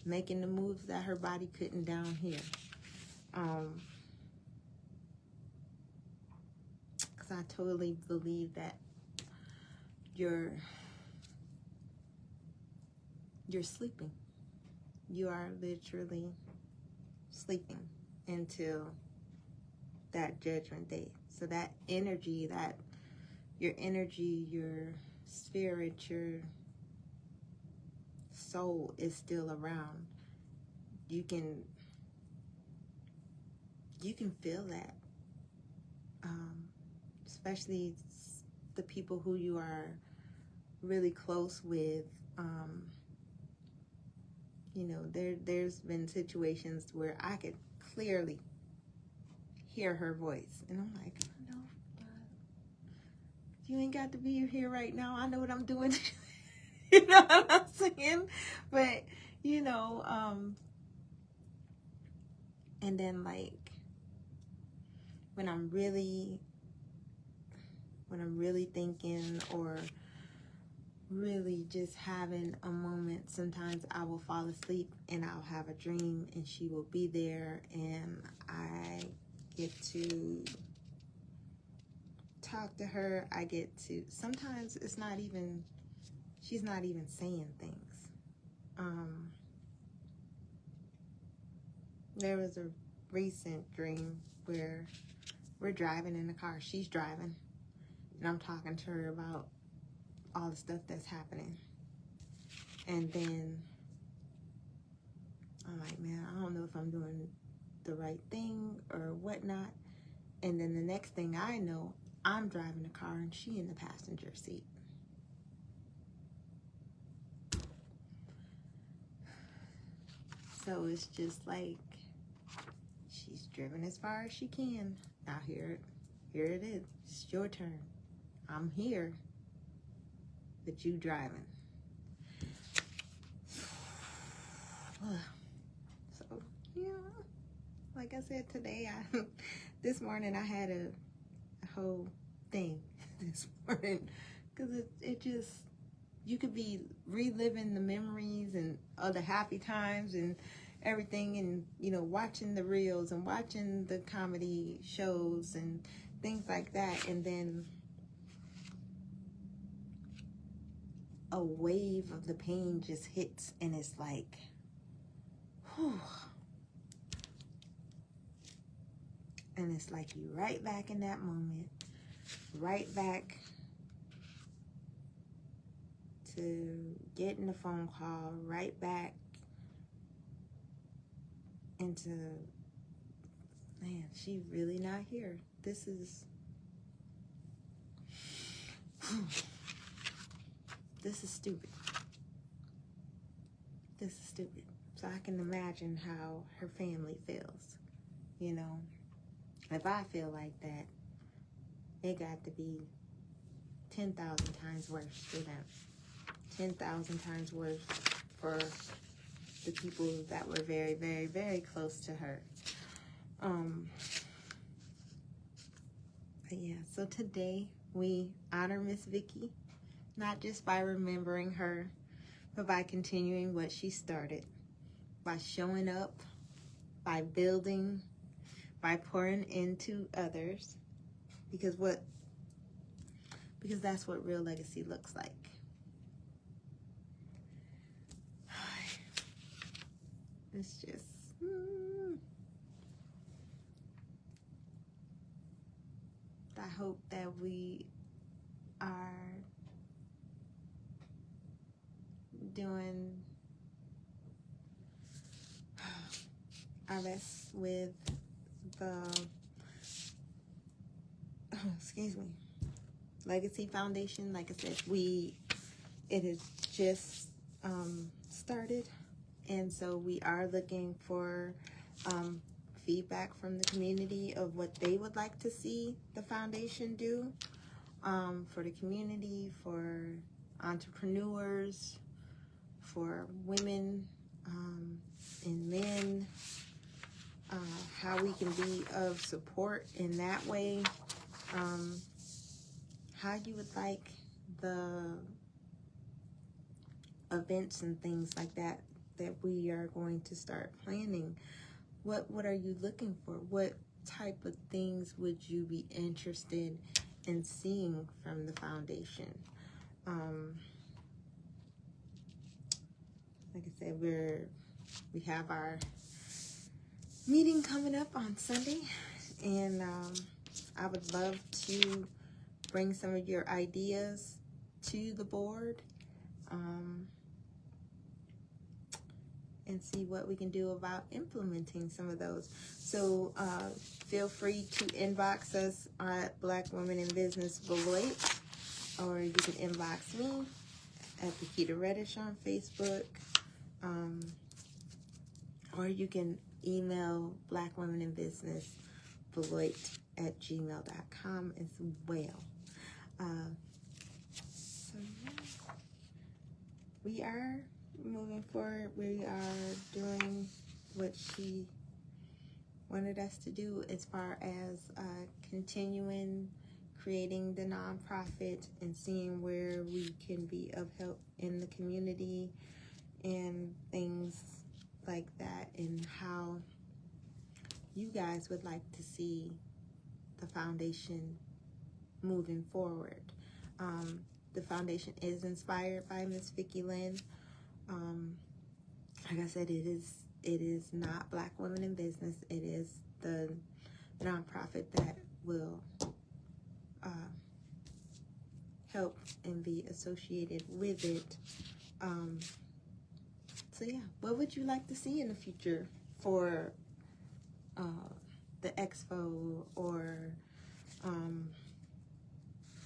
[SPEAKER 1] making the moves that her body couldn't down here. Because I totally believe that you're sleeping. You are literally sleeping until that judgment day. So that energy, your spirit, your soul is still around. You can feel that, especially the people who you are really close with. There's been situations where I could clearly hear her voice, and I'm like, no, you ain't got to be here right now. I know what I'm doing. You know what I'm saying? But and then, like, when I'm really thinking or really just having a moment, sometimes I will fall asleep and I'll have a dream and she will be there and I get to talk to her. Sometimes it's not even she's not even saying things. There was a recent dream where we're driving in the car. She's driving, and I'm talking to her about all the stuff that's happening. And then I'm like, man, I don't know if I'm doing the right thing or whatnot. And then the next thing I know, I'm driving the car and she in the passenger seat. So it's just like, she's driven as far as she can. Now here it is. It's your turn. I'm here, but you driving. So, yeah, like I said today, this morning I had a whole thing this morning, because it just, you could be reliving the memories and other happy times and everything, and watching the reels and watching the comedy shows and things like that, and then a wave of the pain just hits, and it's like, whew. And it's like you right back in that moment, right back to getting a phone call, right back into, man, she really not here. This is stupid. This is stupid. So I can imagine how her family feels. If I feel like that, it got to be 10,000 times worse for them. 10,000 times worse for the people that were very, very, very close to her. But yeah, so today we honor Miss Vickie, not just by remembering her, but by continuing what she started, by showing up, by building, by pouring into others, because that's what real legacy looks like. It's just, I hope that we are doing our best with the Legacy Foundation. Like I said, it has just started, and so we are looking for feedback from the community of what they would like to see the foundation do for the community, for entrepreneurs, for women and men, how we can be of support in that way, how you would like the events and things like that we are going to start planning. What are you looking for? What type of things would you be interested in seeing from the foundation? Like I said, we have our meeting coming up on Sunday, and I would love to bring some of your ideas to the board and see what we can do about implementing some of those. So feel free to inbox us at Black Women in Business Beloit, or you can inbox me at Paquita Reddish on Facebook, or you can email blackwomeninbusinessbeloit@gmail.com as well. So yeah, we are moving forward. We are doing what she wanted us to do as far as continuing creating the nonprofit and seeing where we can be of help in the community and things like that, and how you guys would like to see the foundation moving forward. the foundation is inspired by Miss Vickie Lynn. Like I said, it is not Black Women in Business. It is the nonprofit that will help and be associated with it. So yeah, what would you like to see in the future for the expo, or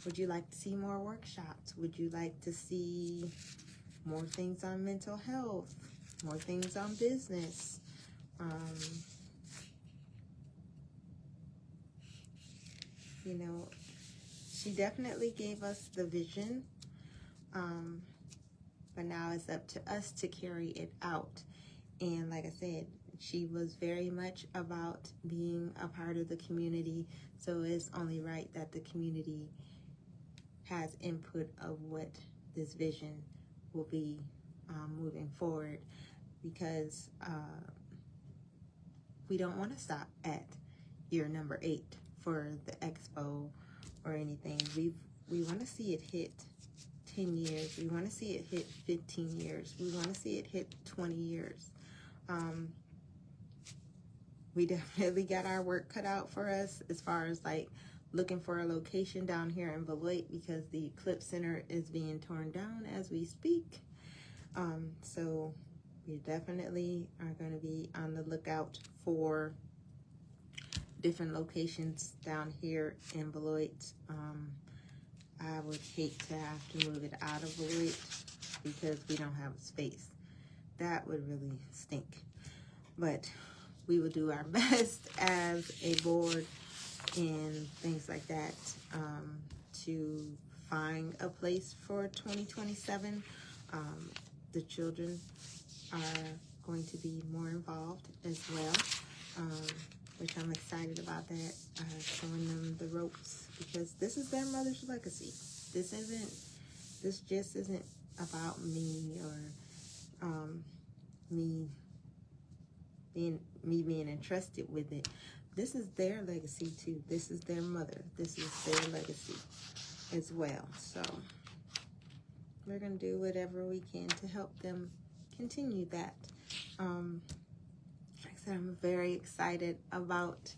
[SPEAKER 1] would you like to see more workshops? Would you like to see more things on mental health, more things on business? You know, she definitely gave us the vision, but now it's up to us to carry it out. And like I said, she was very much about being a part of the community, so it's only right that the community has input of what this vision will be moving forward, because we don't want to stop at year number 8 for the expo or anything. We want to see it hit 10 years. We want to see it hit 15 years. We want to see it hit 20 years. We definitely got our work cut out for us as far as like looking for a location down here in Beloit, because the Eclipse Center is being torn down as we speak. So we definitely are going to be on the lookout for different locations down here in Beloit. I would hate to have to move it out of Beloit because we don't have space. That would really stink. But we will do our best as a board and things like that to find a place for 2027. The children are going to be more involved as well, which I'm excited about that, showing them the ropes, because this is their mother's legacy. This just isn't about me or me being entrusted with it. This is their legacy too. This is their mother. This is their legacy as well. So we're going to do whatever we can to help them continue that. Like I said, I'm very excited about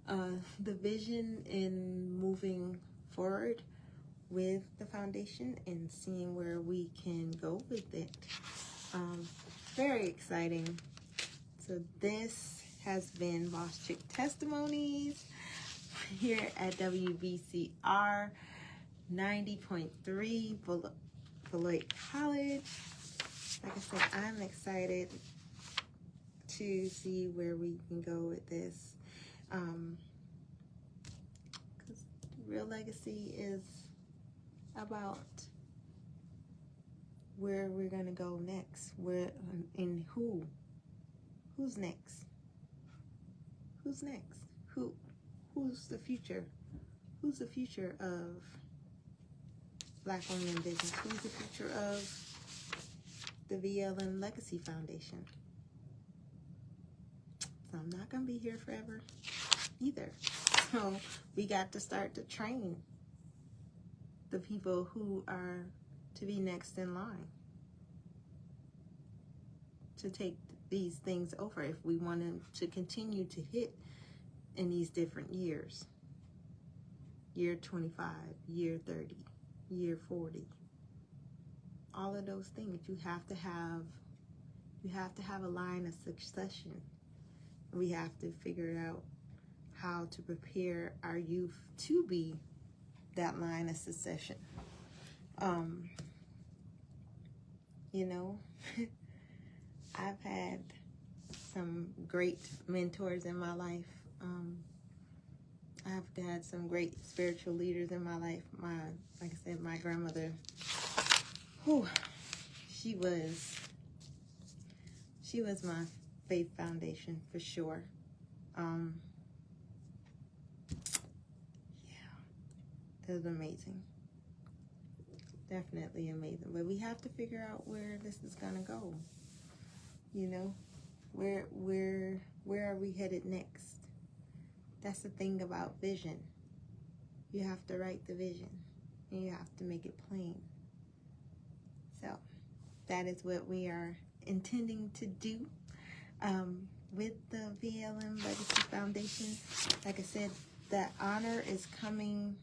[SPEAKER 1] the vision in moving forward with the foundation and seeing where we can go with it. Very exciting. So this has been Boss Chick Testimonies here at WBCR 90.3 Beloit College. Like I said, I'm excited to see where we can go with this. Because real legacy is about where we're going to go next. Where and who's next? Who's next? Who's the future? Who's the future of Black Women in Business? Who's the future of the VLM Legacy Foundation? So I'm not going to be here forever either. So we got to start to train the people who are to be next in line to take these things over if we want them to continue to hit in these different years. Year 25, year 30, year 40. All of those things, you have to have a line of succession. We have to figure out how to prepare our youth to be that line of succession. You know, I've had some great mentors in my life. I've had some great spiritual leaders in my life. Like I said, my grandmother, she was my faith foundation for sure. Yeah, it was amazing. Definitely amazing. But we have to figure out where this is gonna go. You know, where are we headed next? That's the thing about vision. You have to write the vision, and you have to make it plain. So that is what we are intending to do with the VLM Legacy Foundation. Like I said, that honor is coming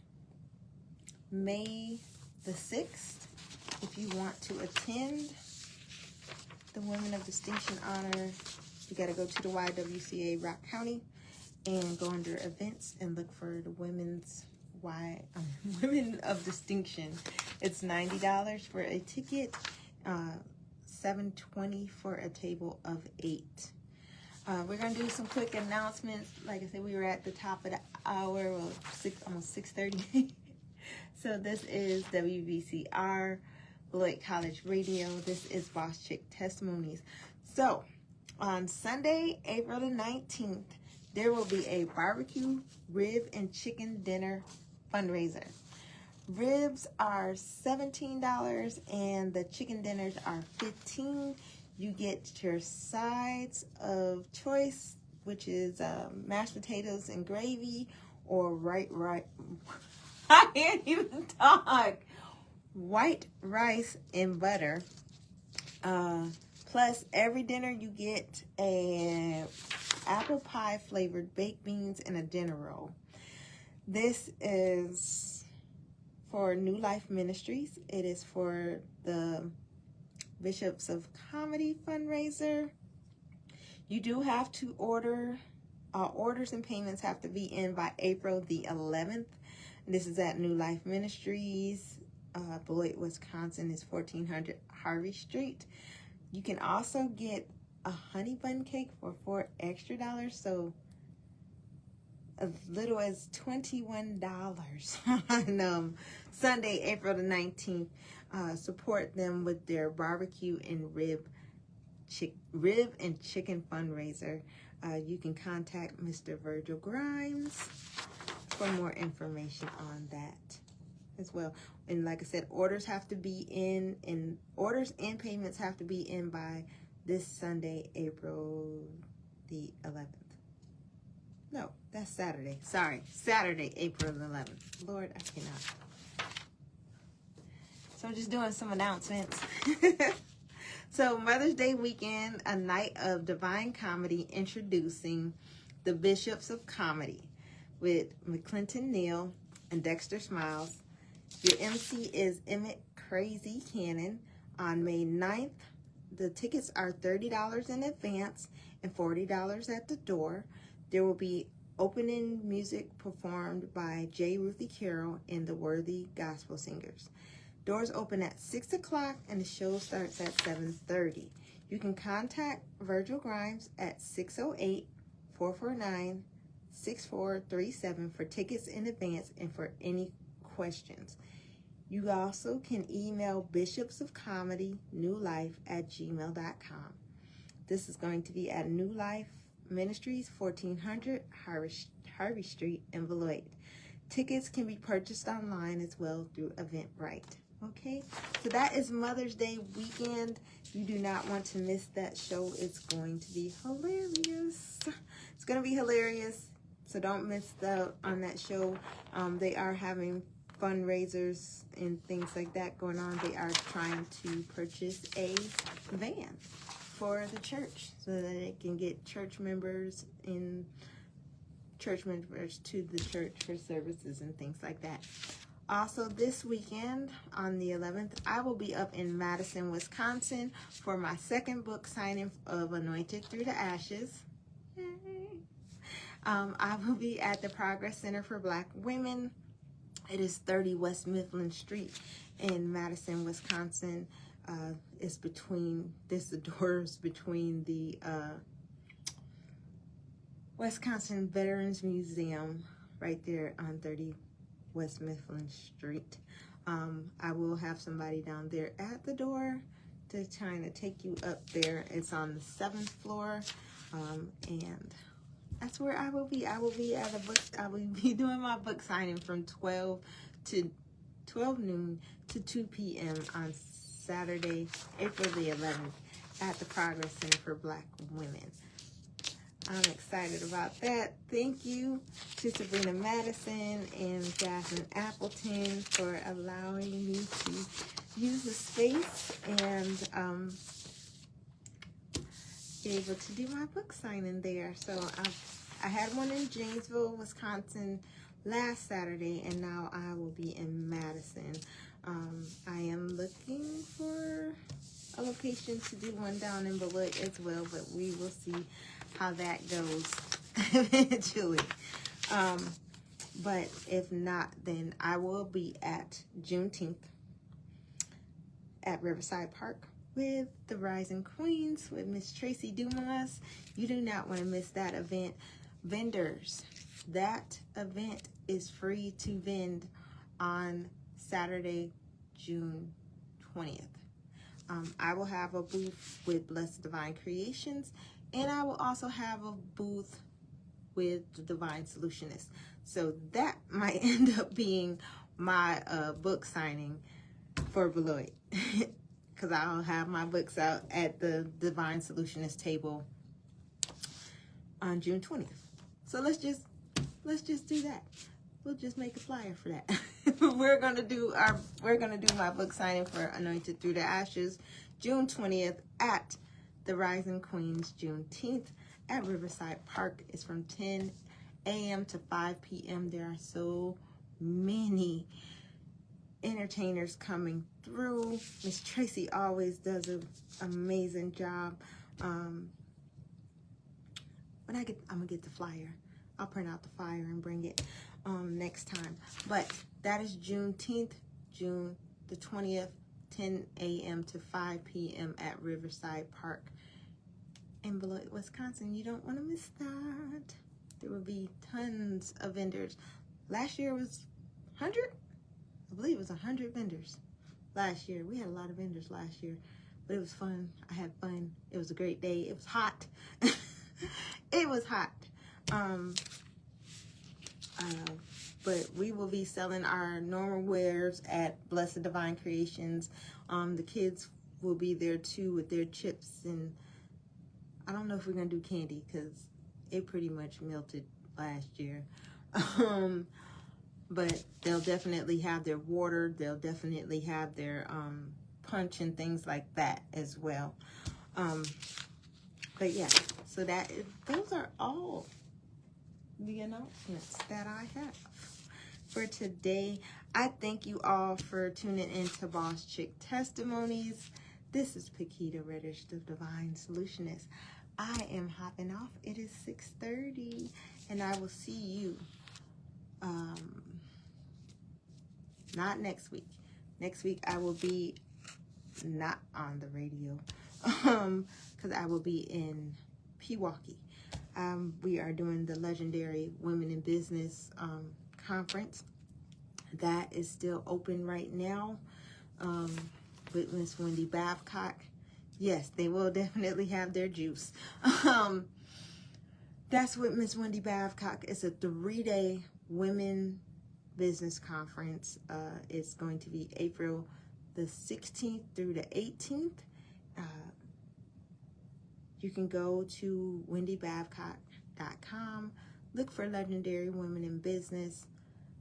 [SPEAKER 1] May the 6th. If you want to attend the Women of Distinction Honor, you got to go to the YWCA Rock County and go under events and look for the Women of Distinction. It's $90 for a ticket, $7.20 for a table of 8. We're going to do some quick announcements. Like I said, we were at the top of the hour, well, almost 6:30. So this is WVCR, Beloit College Radio. This is Boss Chick Testimonies. So on Sunday, April the 19th, there will be a barbecue, rib, and chicken dinner fundraiser. Ribs are $17 and the chicken dinners are $15. You get your sides of choice, which is mashed potatoes and gravy, or I can't even talk. White rice and butter. Plus, every dinner you get a apple pie flavored baked beans and a dinner roll. This is for New Life Ministries. It is for the Bishops of Comedy fundraiser. You do have to order. Orders and payments have to be in by April the 11th. This is at New Life Ministries. Beloit, Wisconsin is 1400 Harvey Street. You can also get a honey bun cake for $4 extra, so as little as $21 on Sunday, April the 19th. Support them with their barbecue and rib and chicken fundraiser. You can contact Mr. Virgil Grimes for more information on that as well. And like I said, orders have to be in, and orders and payments have to be in by this Sunday, April the 11th. No, that's Saturday. Sorry, Saturday, April the 11th. Lord, I cannot. So I'm just doing some announcements. So Mother's Day weekend, a night of divine comedy introducing the Bishops of Comedy with McClinton Neal and Dexter Smiles. Your MC is Emmett Crazy Cannon on May 9th. The tickets are $30 in advance and $40 at the door. There will be opening music performed by J. Ruthie Carroll and the Worthy Gospel Singers. Doors open at 6 o'clock and the show starts at 7:30. You can contact Virgil Grimes at 608-449-6437 for tickets in advance and for any questions. You also can email bishopsofcomedynewlife@gmail.com. This is going to be at New Life Ministries, 1400 Harvey Street in Beloit. Tickets can be purchased online as well through Eventbrite. Okay, so that is Mother's Day weekend. You do not want to miss that show. It's going to be hilarious. It's going to be hilarious, so don't miss out on that show. They are having fundraisers and things like that going on. They are trying to purchase a van for the church so that it can get church members to the church for services and things like that. Also, this weekend on the 11th, I will be up in Madison, Wisconsin for my second book signing of Anointed Through the Ashes. Yay. I will be at the Progress Center for Black Women. It is 30 West Mifflin Street in Madison, Wisconsin. It's between the Wisconsin Veterans Museum right there on 30 West Mifflin Street. I will have somebody down there at the door to try to take you up there. It's on the 7th floor, and that's where I will be. I will be doing my book signing from 12 noon to 2 p.m. on Saturday, April the 11th at the Progress Center for Black Women. I'm excited about that. Thank you to Sabrina Madison and Jasmine Appleton for allowing me to use the space and be able to do my book signing there. So I had one in Janesville, Wisconsin last Saturday, and now I will be in Madison. I am looking for a location to do one down in Beloit as well, but we will see how that goes eventually. But if not, then I will be at Juneteenth at Riverside Park with the Rising Queens with Miss Tracy Dumas. You do not want to miss that event. Vendors, that event is free to vend on Saturday, June 20th. I will have a booth with Blessed Divine Creations, and I will also have a booth with the Divine Solutionist. So that might end up being my book signing for Beloit, because I'll have my books out at the Divine Solutionist table on June 20th. So let's just do that. We'll just make a flyer for that. We're gonna do my book signing for Anointed Through the Ashes, June 20th at the Rising Queens Juneteenth at Riverside Park. It's from 10 a.m. to 5 p.m. There are so many entertainers coming through. Miss Tracy always does an amazing job. When I'm gonna get the flyer. I'll print out the flyer and bring it next time. But that is Juneteenth, June the 20th, 10 a.m. to 5 p.m. at Riverside Park in Beloit, Wisconsin. You don't want to miss that. There will be tons of vendors. Last year was 100? I believe it was 100 vendors last year. We had a lot of vendors last year, but it was fun. I had fun. It was a great day. It was hot. It was hot. But we will be selling our normal wares at Blessed Divine Creations. The kids will be there too with their chips, and I don't know if we're gonna do candy because it pretty much melted last year. But they'll definitely have their water. They'll definitely have their punch and things like that as well. But yeah, so those are all the announcements that I have for today. I thank you all for tuning in to Boss Chick Testimonies. This is Paquita Reddish, the Divine Solutionist. I am hopping off. It is 6:30, and I will see you not next week. Next week I will be not on the radio because I will be in Pewaukee. We are doing the legendary Women in Business conference. That is still open right now with Miss Wendy Babcock. Yes, they will definitely have their juice. That's with Miss Wendy Babcock. It's a 3-day women business conference. It's going to be April the 16th through the 18th. You can go to wendybabcock.com, look for Legendary Women in Business,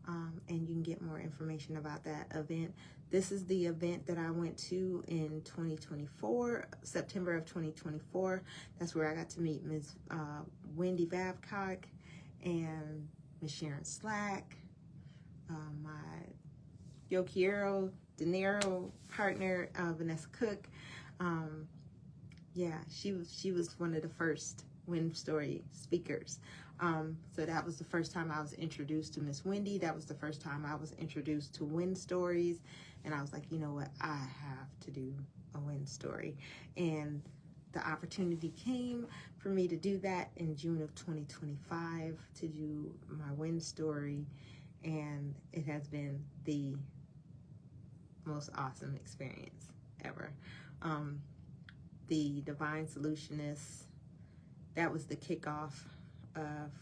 [SPEAKER 1] and you can get more information about that event. This is the event that I went to in 2024, September of 2024. That's where I got to meet Ms. Wendy Babcock and Ms. Sharon Slack, my Yokiero De Niro partner, Vanessa Cook. Yeah, she was one of the first Win Story speakers. So that was the first time I was introduced to Miss Wendy. That was the first time I was introduced to Win Stories. And I was like, you know what? I have to do a Win Story. And the opportunity came for me to do that in June of 2025, to do my Win Story. And it has been the most awesome experience ever. The Divine Solutionist, that was the kickoff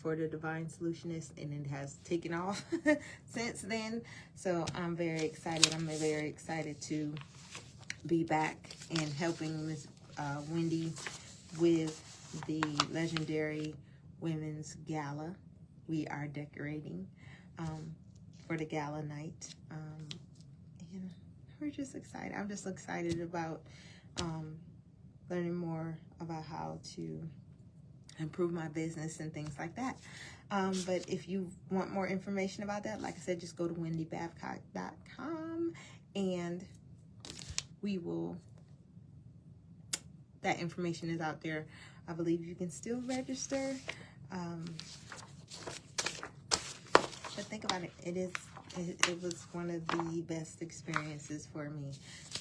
[SPEAKER 1] for the Divine Solutionist, and it has taken off since then. So I'm very excited. I'm very excited to be back and helping Miss Wendy with the legendary women's gala. We are decorating for the gala night. And we're just excited. I'm just excited about learning more about how to improve my business and things like that. But if you want more information about that, like I said, just go to wendybabcock.com and that information is out there. I believe you can still register. But think about it. It was one of the best experiences for me.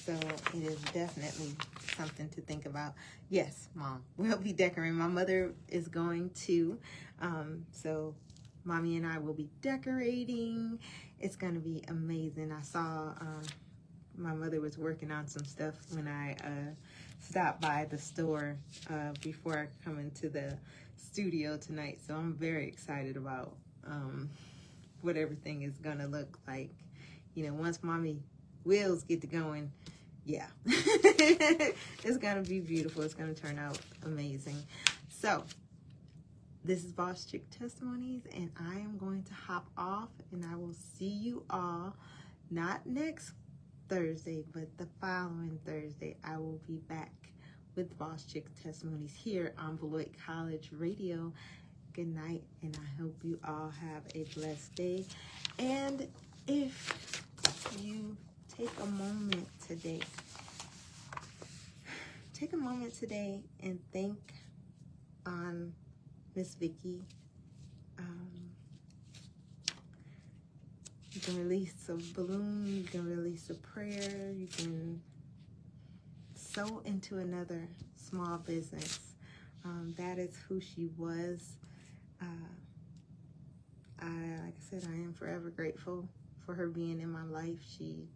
[SPEAKER 1] So it is definitely something to think about. Yes, Mom, we'll be decorating. My mother is going to. So Mommy and I will be decorating. It's going to be amazing. I saw my mother was working on some stuff when I stopped by the store before I come into the studio tonight. So I'm very excited about what everything is gonna look like. You know, once Mommy wheels get to going, yeah. It's gonna be beautiful. It's gonna turn out amazing. So this is Boss Chick Testimonies, and I am going to hop off, and I will see you all not next Thursday, but the following Thursday. I will be back with Boss Chick Testimonies here on Beloit College Radio. Good night, and I hope you all have a blessed day. And if you take a moment today and think on Miss Vickie. You can release a balloon, you can release a prayer, you can sow into another small business. That is who she was. Like I said, I am forever grateful for her being in my life. She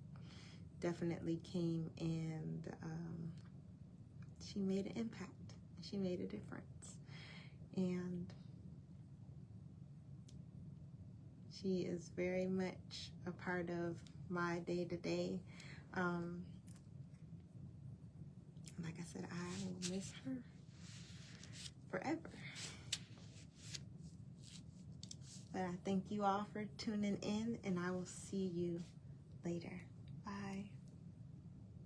[SPEAKER 1] definitely came and she made an impact. She made a difference. And she is very much a part of my day-to-day. Like I said, I will miss her forever. But I thank you all for tuning in, and I will see you later. Bye.